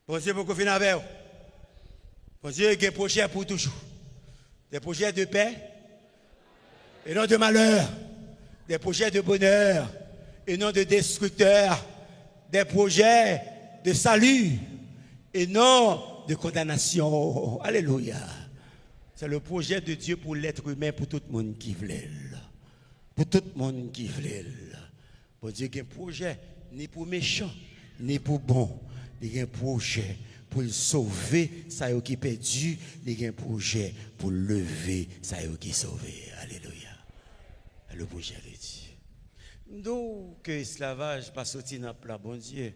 Bon Dieu pour qu'on finisse avec vous. Bon Dieu a des projets pour toujours. Des projets de paix et non de malheur. Des projets de bonheur et non de destructeur. Des projets de salut et non de condamnation. Alléluia. C'est le projet de Dieu pour l'être humain, pour tout le monde qui voulait. Pour tout le monde qui voulait. Bon Dieu a un projet, ni pour méchant, ni pour bon. Il y a un projet pour sauver ça qui est perdu. Il y a un projet pour lever ça qui est sauvé. Alléluia. Le projet de Dieu. Donc, que l'esclavage pas sorti dans le plat, bon Dieu.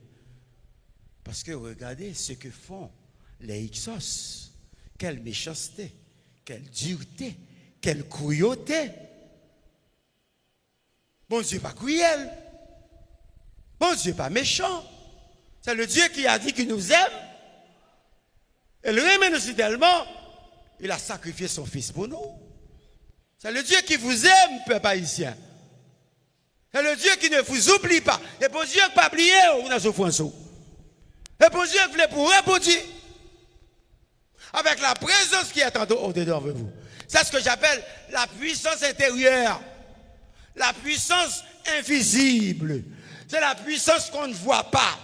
Parce que regardez ce que font les Ixos. Quelle méchanceté, quelle dureté, quelle cruauté. Bon Dieu pas cruel. Bon Dieu pas méchant. C'est le Dieu qui a dit qu'il nous aime. Et le aime nous tellement, il a sacrifié son fils pour nous. C'est le Dieu qui vous aime, peuple haïtien. C'est le Dieu qui ne vous oublie pas. Et bon Dieu qui pas oublié, on a souffrance. Et bon Dieu qui voulait pour répondre. Avec la présence qui est au-dedans de vous. C'est ce que j'appelle la puissance intérieure. La puissance invisible. C'est la puissance qu'on ne voit pas.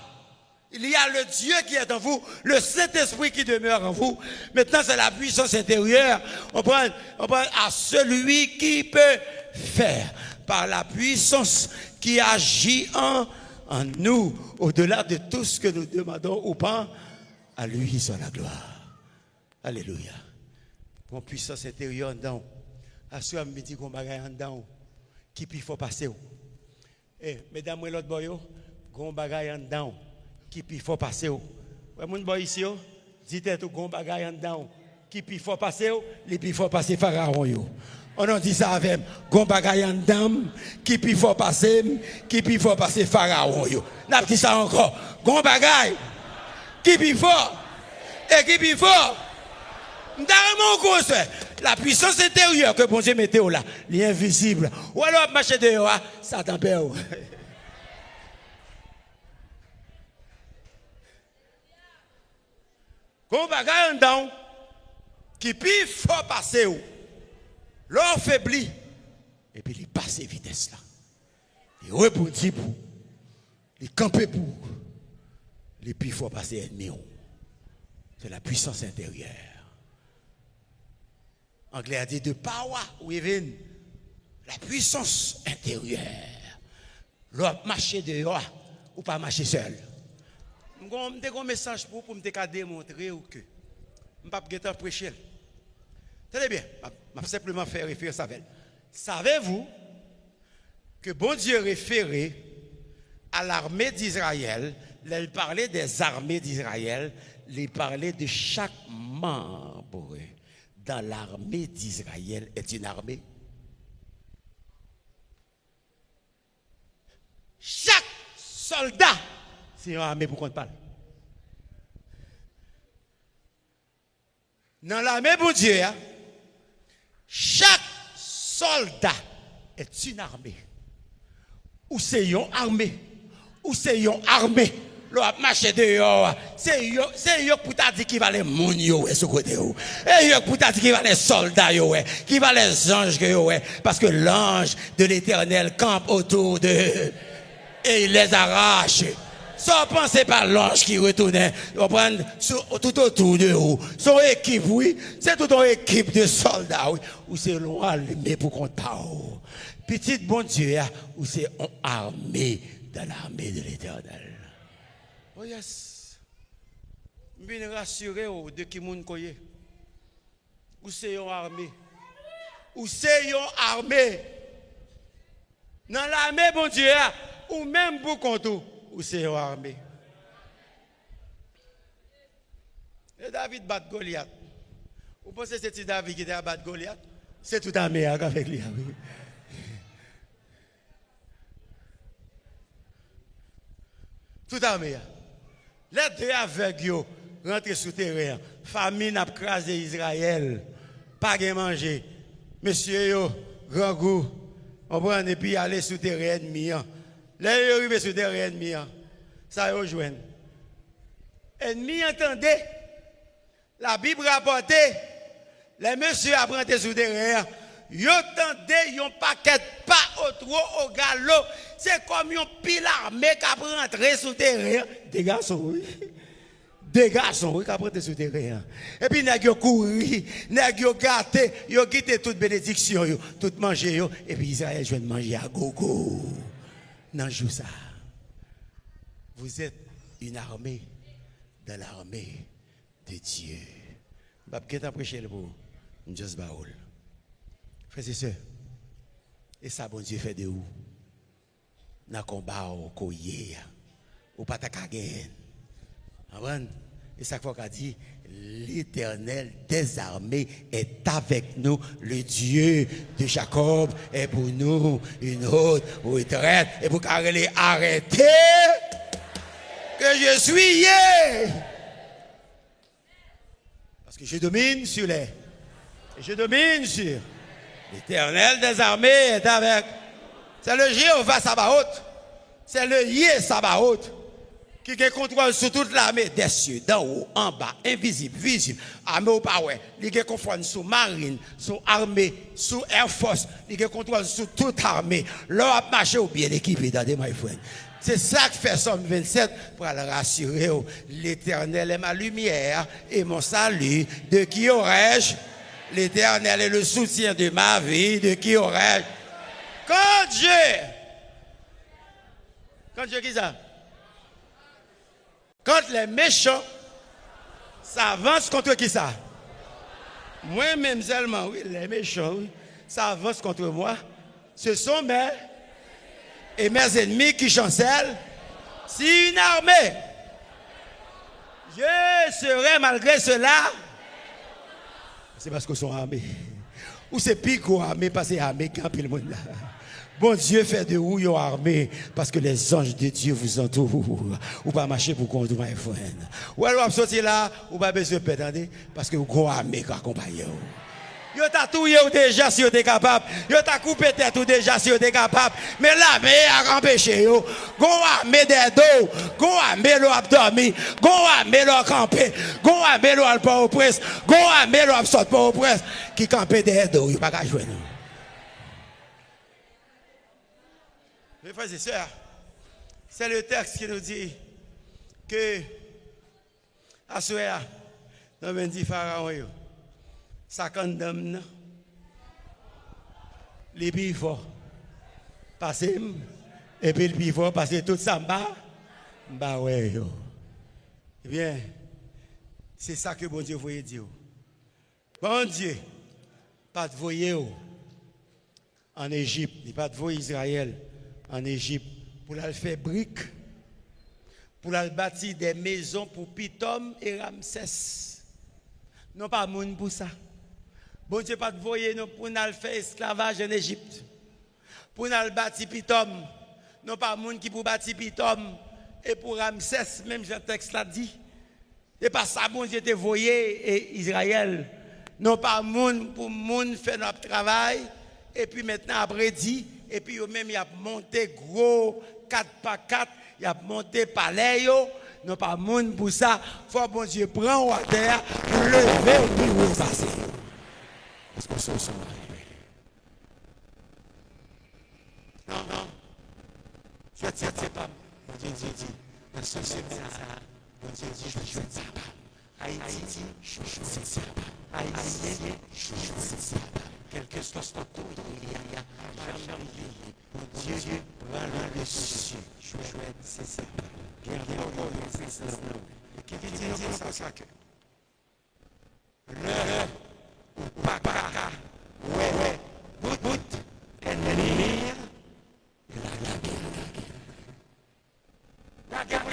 Il y a le Dieu qui est en vous, le Saint-Esprit qui demeure en vous. Maintenant, c'est la puissance intérieure. On prend à celui qui peut faire par la puissance qui agit en nous, au-delà de tout ce que nous demandons ou pas, à lui soit la gloire. Alléluia. Mon puissance intérieure en dedans. À ce moment, je me dis qu'on bagaille en dedans. Qui puis faut passer. Eh, mesdames et l'autre boyo, qu'on bagaille en dedans. Qui puis faut passer. Ouais, mon boy ici, dites tout qu'on bagaille en dedans. Qui puis faut passer, les puis faut passer Pharaon yo. On a dit ça avec qu'on bagaille en dedans. Qui puis faut passer Pharaon yo. N'a dit ça encore. Qu'on bagaille. Qui puis faut. Et qui puis faut. La puissance intérieure que bon Dieu mette là, l'invisible. Ou alors marcher dehors, ça t'empêche. Qu'on bagaille en dedans, qui puis faut passer, l'or faiblit, et puis il passe vitesse là. Il rebondit pour, il campe pour, et puis il faut passer ennemi. C'est la puissance intérieure. Anglais a dit de power within, la puissance intérieure. L'autre marcher dehors ou pas marcher seul. J'ai un message pour me démontrer que je ne vais pas prêcher. Très bien, je vais simplement faire référence à elle. Savez-vous que bon Dieu référait à l'armée d'Israël, il parlait des armées d'Israël, il parlait de chaque membre dans l'armée d'Israël est une armée. Chaque soldat, c'est une armée pour qu'on parle. Dans l'armée pour Dieu, chaque soldat est une armée. Ou c'est une armée, ou c'est une armée. L'on a marché dehors, c'est yo pour t'a dit qui va les moun yo ce côté yo. Et yo pour t'a dit qui va les soldats yo, qui va les anges yo, parce que l'ange de l'Éternel campe autour d'eux et il les arrache. Sans penser par l'ange qui retournait, on prend tout autour de vous. Son équipe, oui, c'est toute une équipe de soldats, oui, ou c'est l'on armé pour qu'on parle. Petite bon Dieu, ou c'est on armé dans l'armée de l'Éternel. Oh yes. Je viens rassurer de qui moun koye. Ou c'est une armée. Ou c'est une armée. Dans l'armée, bon Dieu, ou même pour compte, ou c'est une armée. Et David bat Goliath. Vous pensez que c'est David qui a battu Goliath? C'est tout armé avec lui. Tout armé. Les deux aveugles rentrent sous terrain. Famine a crasé Israël. Pas de manger. Monsieur, grand goût. On prend et puis aller sous terrain ennemi. Là, ils arrivent sous terrain ennemi. Ça y rejoint. Ennemi, entendez. La Bible rapportait. Les messieurs apprennent sous terrain. Ils entendez, ils ont paquet pas au trop au galop. C'est comme un pile armé qui a rentré sous terrain. Des garçons, oui. Des garçons, oui, qui a rentré sous terrain. Et puis, ils ont couru, ils ont gâté, ils ont quitté toute bénédiction, tout manger. Et puis, Israël, je vais manger à gogo. Non, je joue ça. Vous êtes une armée dans l'armée de Dieu. Je vais vous prêcher le mot. Just baoul. Frères et sœurs, et ça, bon Dieu fait de où? Dans le combat au coyer, ou pas ta cagaine. Et ça qu'il faut dire, l'Éternel des armées est avec nous, le Dieu de Jacob est pour nous une haute retraite. Et pour qu'elle arrêter, que je suis hier. Parce que je domine sur les. Et je domine sur. L'Éternel des armées est avec. C'est le Jéhovah Sabaoth. C'est le Yé Sabaoth qui contrôle sur toute l'armée des cieux, d'en haut, en bas, invisible, visible, armée au power. Il contrôle sur marine, sur armée, sur Air Force. Il contrôle sur toute armée. L'on a marché au bien équipé dans des my friends. C'est ça que fait Somme 27 pour le rassurer. L'Éternel est ma lumière et mon salut. De qui aurais-je? L'Éternel est le soutien de ma vie. De qui aurais-je? Quand Dieu qui ça? Quand les méchants s'avancent contre qui ça? Moi-même seulement, oui, les méchants, oui, s'avancent contre moi. Ce sont mes ennemis qui chancellent. Si une armée, je serai malgré cela. C'est parce qu'ils sont armés. Ou c'est pire qu'on armé parce que c'est armé quand le monde là. Bon Dieu fait de vous une armée parce que les anges de Dieu vous entourent. Ou pas marcher pour qu'on my friend. Ou alors sortir là, ou pas besoin de perdre parce que vous avez une armée qui accompagne vous. Yo t'a touillé déjà si vous êtes capable. Yo t'a coupé tête ou déjà si vous êtes capable. Mais l'armée a empêché yo. Gon armée des dos, gon armée l'ont dormi, gon armée l'ont campé, gon armée l'ont pas au presse, gon armée l'ont sorti pas au presse qui campé des dos, il pas qu'à jouer. Mes frères et sœurs, c'est le texte qui nous dit que à ce moment dans 20 pharaons ça condamne les plus forts. Passer, et puis le plus fort, passer tout ça en bas. Bah ouais, yo. Eh bien, c'est ça que bon Dieu voulait dire. Bon Dieu, pas de voyer en Égypte, il pas de voyer Israël en Égypte pour la faire briques, pour la bâtir des maisons pour Pitom et Ramsès. Non pas moun pour ça. Bon Dieu pas de voyer nous pour nous faire esclavage en Égypte. Pour nous bâtir Pitom. Non pas moun qui pour bâtir Pitom et pour Ramsès, même Jean texte l'a dit. Et pas ça bon Dieu te voyer et Israël. Non pas moun pour moun faire notre travail et puis maintenant après dit et puis même il a monté gros 4x4, il a monté palais yo. Non pas moun pour ça, faut bon Dieu prend à terre pour lever pour passer. Parce que ce sont arrivés. Non. Je ne sais pas. Bon Dieu dit, dans ce semaine, bon Dieu dit, je ne sais pas. Haïti, je ne sais pas. Haïti, je ne sais pas. Quel que soit ton tour, il y a jamais oublié. Bon Dieu, prend le dessus. Je ne sais pas. Gardez encore une puissance. Qui dit comme ça que le ou pas ouais, bout, ennemi, la guerre.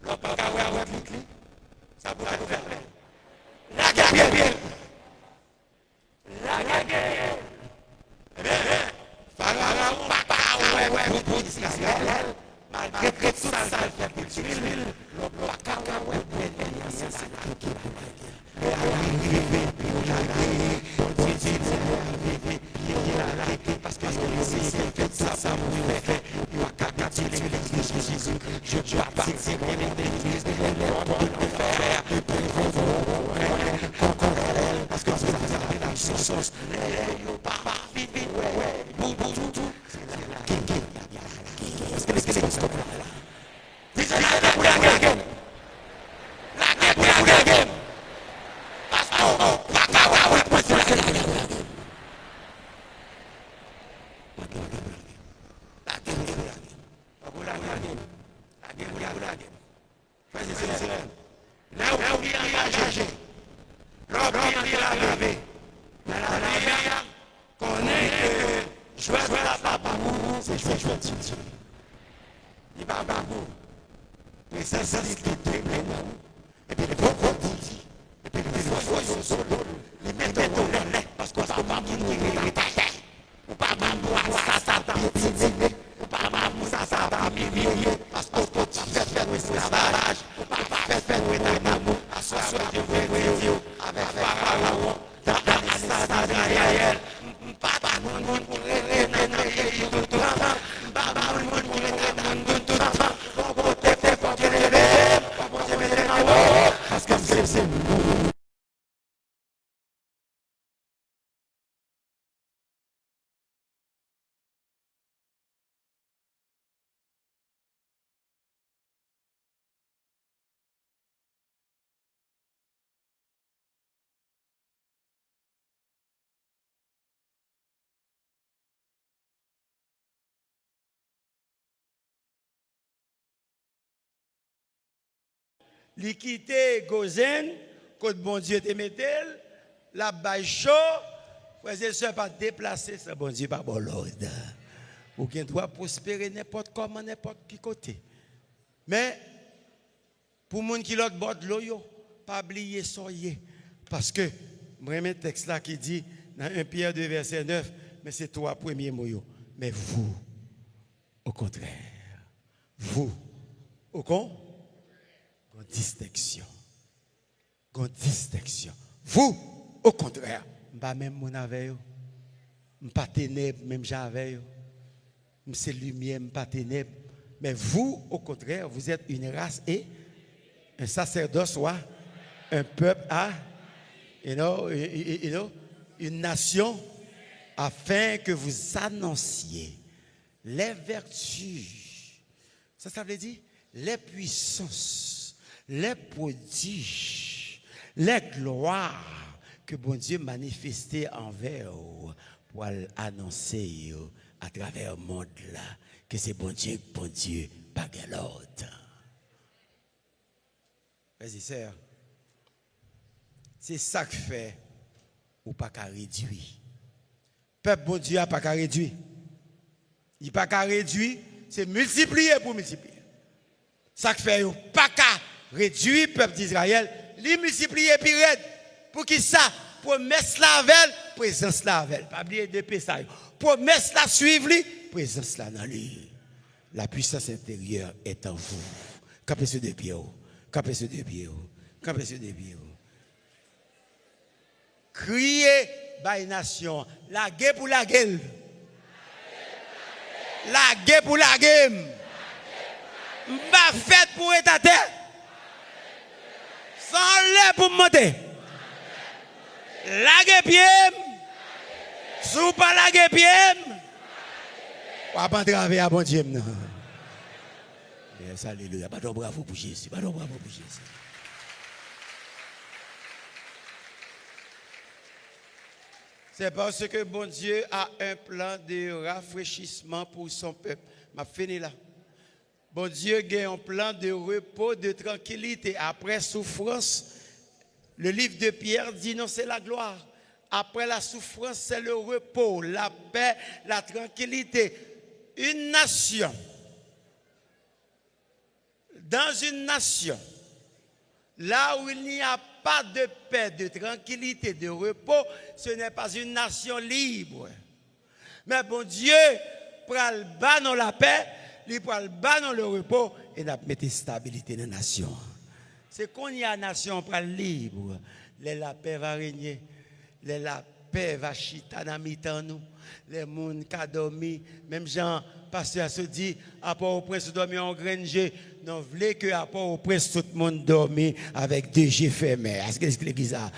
Le pas ouais, ça peut pas faire. La guerre. Pharaon, ouais, bout, Israël. Malgré tout ça, fait pour tuer le cacahuète, c'est ça qui est mais arrivé, puis on a gagné, on dit, parce que c'est fait ça, vous fait, il va cacahuèter l'église de Jésus, je dois participer à l'église, de faire, parce que vous avez la sauce, les pas vite, tout. li quitte Gozen, quand bon Dieu te mettel, la baille chaud, frères et sœurs, pas déplacer ça, bon Dieu, pas bon l'ordre. Ou bien doit prospérer n'importe comment, n'importe qui côté. Mais, pour les gens qui l'autre bord de l'eau, pas oublier soyez. Parce que, moi, un texte là qui dit, dans 1 Pierre 2, verset 9, mais c'est trois premiers mots. Mais vous, au contraire, vous, au contraire, distinction. Distinction. Vous, au contraire, pas même mon avec vous, pas ténèbres, même j'avais vous, c'est lumière, pas ténèbres. Mais vous, au contraire, vous êtes une race et un sacerdoce, soit un peuple à, une nation, afin que vous annonciez les vertus. Ça veut dire les puissances, les prodiges, les gloires que bon Dieu manifestait envers vous pour annoncer à travers le monde là que c'est bon Dieu, pas de l'autre. Vas-y, sœur. C'est ça que fait ou pas qu'à réduire. Peuple bon Dieu n'a pas qu'à réduire. Il n'a pas qu'à réduire, c'est multiplier pour multiplier. Ça que fait ou pas qu'à réduire le peuple d'Israël, il multiplier puis raide. Pour qui ça? Promesse la avec, présence la avec. Pas oublier de ça. Promesse la suivre, présence la dans lui. La puissance intérieure est en vous. Capez sur des pieds. Capez sur des pieds. Capez sur des pieds. Criez, by nation. La guerre pour la gueule. La guerre pour la game. Ma fête pour être à terre. Sans l'air pour monter. La guerre pied. Sous pas la guerre pied. Pas entraver à bon Dieu. Yes, alléluia. Pas de bravo pour Jésus. Pas de bravo pour Jésus. C'est parce que bon Dieu a un plan de rafraîchissement pour son peuple. Je finis là. Bon Dieu a un plan de repos, de tranquillité. Après souffrance, le livre de Pierre dit non, c'est la gloire. Après la souffrance, c'est le repos, la paix, la tranquillité. Une nation, dans une nation, là où il n'y a pas de paix, de tranquillité, de repos, ce n'est pas une nation libre. Mais bon Dieu, pour le bas dans la paix, il pour le bas dans le repos, et n'a mis stabilité dans la nation. C'est qu'on y a une nation pour libre, la paix va régner, la paix va chita dans mi-temps nous, les gens qui dormi, même Jean, pasteur se dit, à Port-au-Prince dormi en Granger, non voulait que à Port-au-Prince tout le monde dormi avec 2G fermés. Est-ce que c'est ça?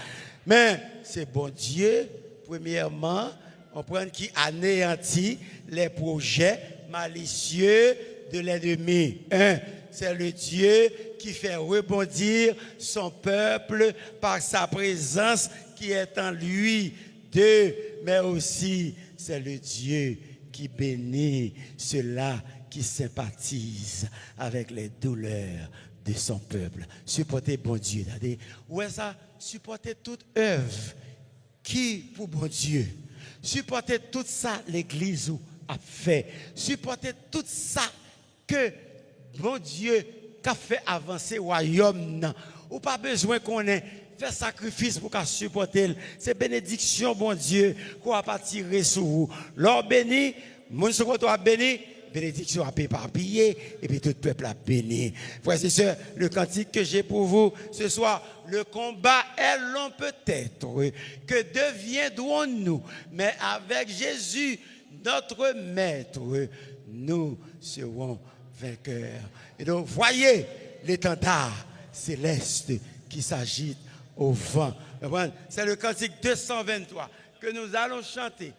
Mais c'est bon Dieu, premièrement, on prend qui anéantit les projets malicieux de l'ennemi. Un, c'est le Dieu qui fait rebondir son peuple par sa présence qui est en lui. Deux, mais aussi c'est le Dieu qui bénit ceux-là qui sympathisent avec les douleurs de son peuple. Supportez bon Dieu. Ouais, ça, supportez toute œuvre qui pour bon Dieu. Supportez tout ça l'Église a fait. Supportez tout ça que bon Dieu a fait avancer le royaume. Ou pas besoin qu'on ait fait sacrifice pour qu'à supporter. C'est bénédiction, bon Dieu, qu'on va pas tirer sur vous. L'or béni, mon second a béni, bénédiction a éparpillé, et puis tout le peuple a béni. Frères et sœurs, le cantique que j'ai pour vous ce soir, le combat est long peut-être, que deviendrons-nous, mais avec Jésus, notre maître, nous serons vainqueurs. Et donc, voyez l'étendard céleste qui s'agite au vent. C'est le cantique 223 que nous allons chanter.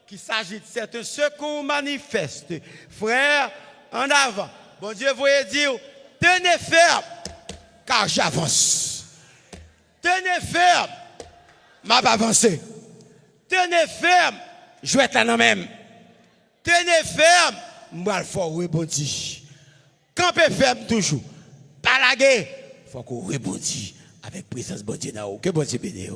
Qui s'agite, c'est un secours manifeste. Frère, en avant. Bon Dieu, voyez dire, tenez ferme, car j'avance. Tenez ferme, m'a pas avancé. Tenez ferme, je vais être là même. Tenez ferme, moi le fort rebondir. Campez ferme toujours. Pas la guerre, faut qu'on rebondisse avec présence bon Dieu. Que bon Dieu bénisse.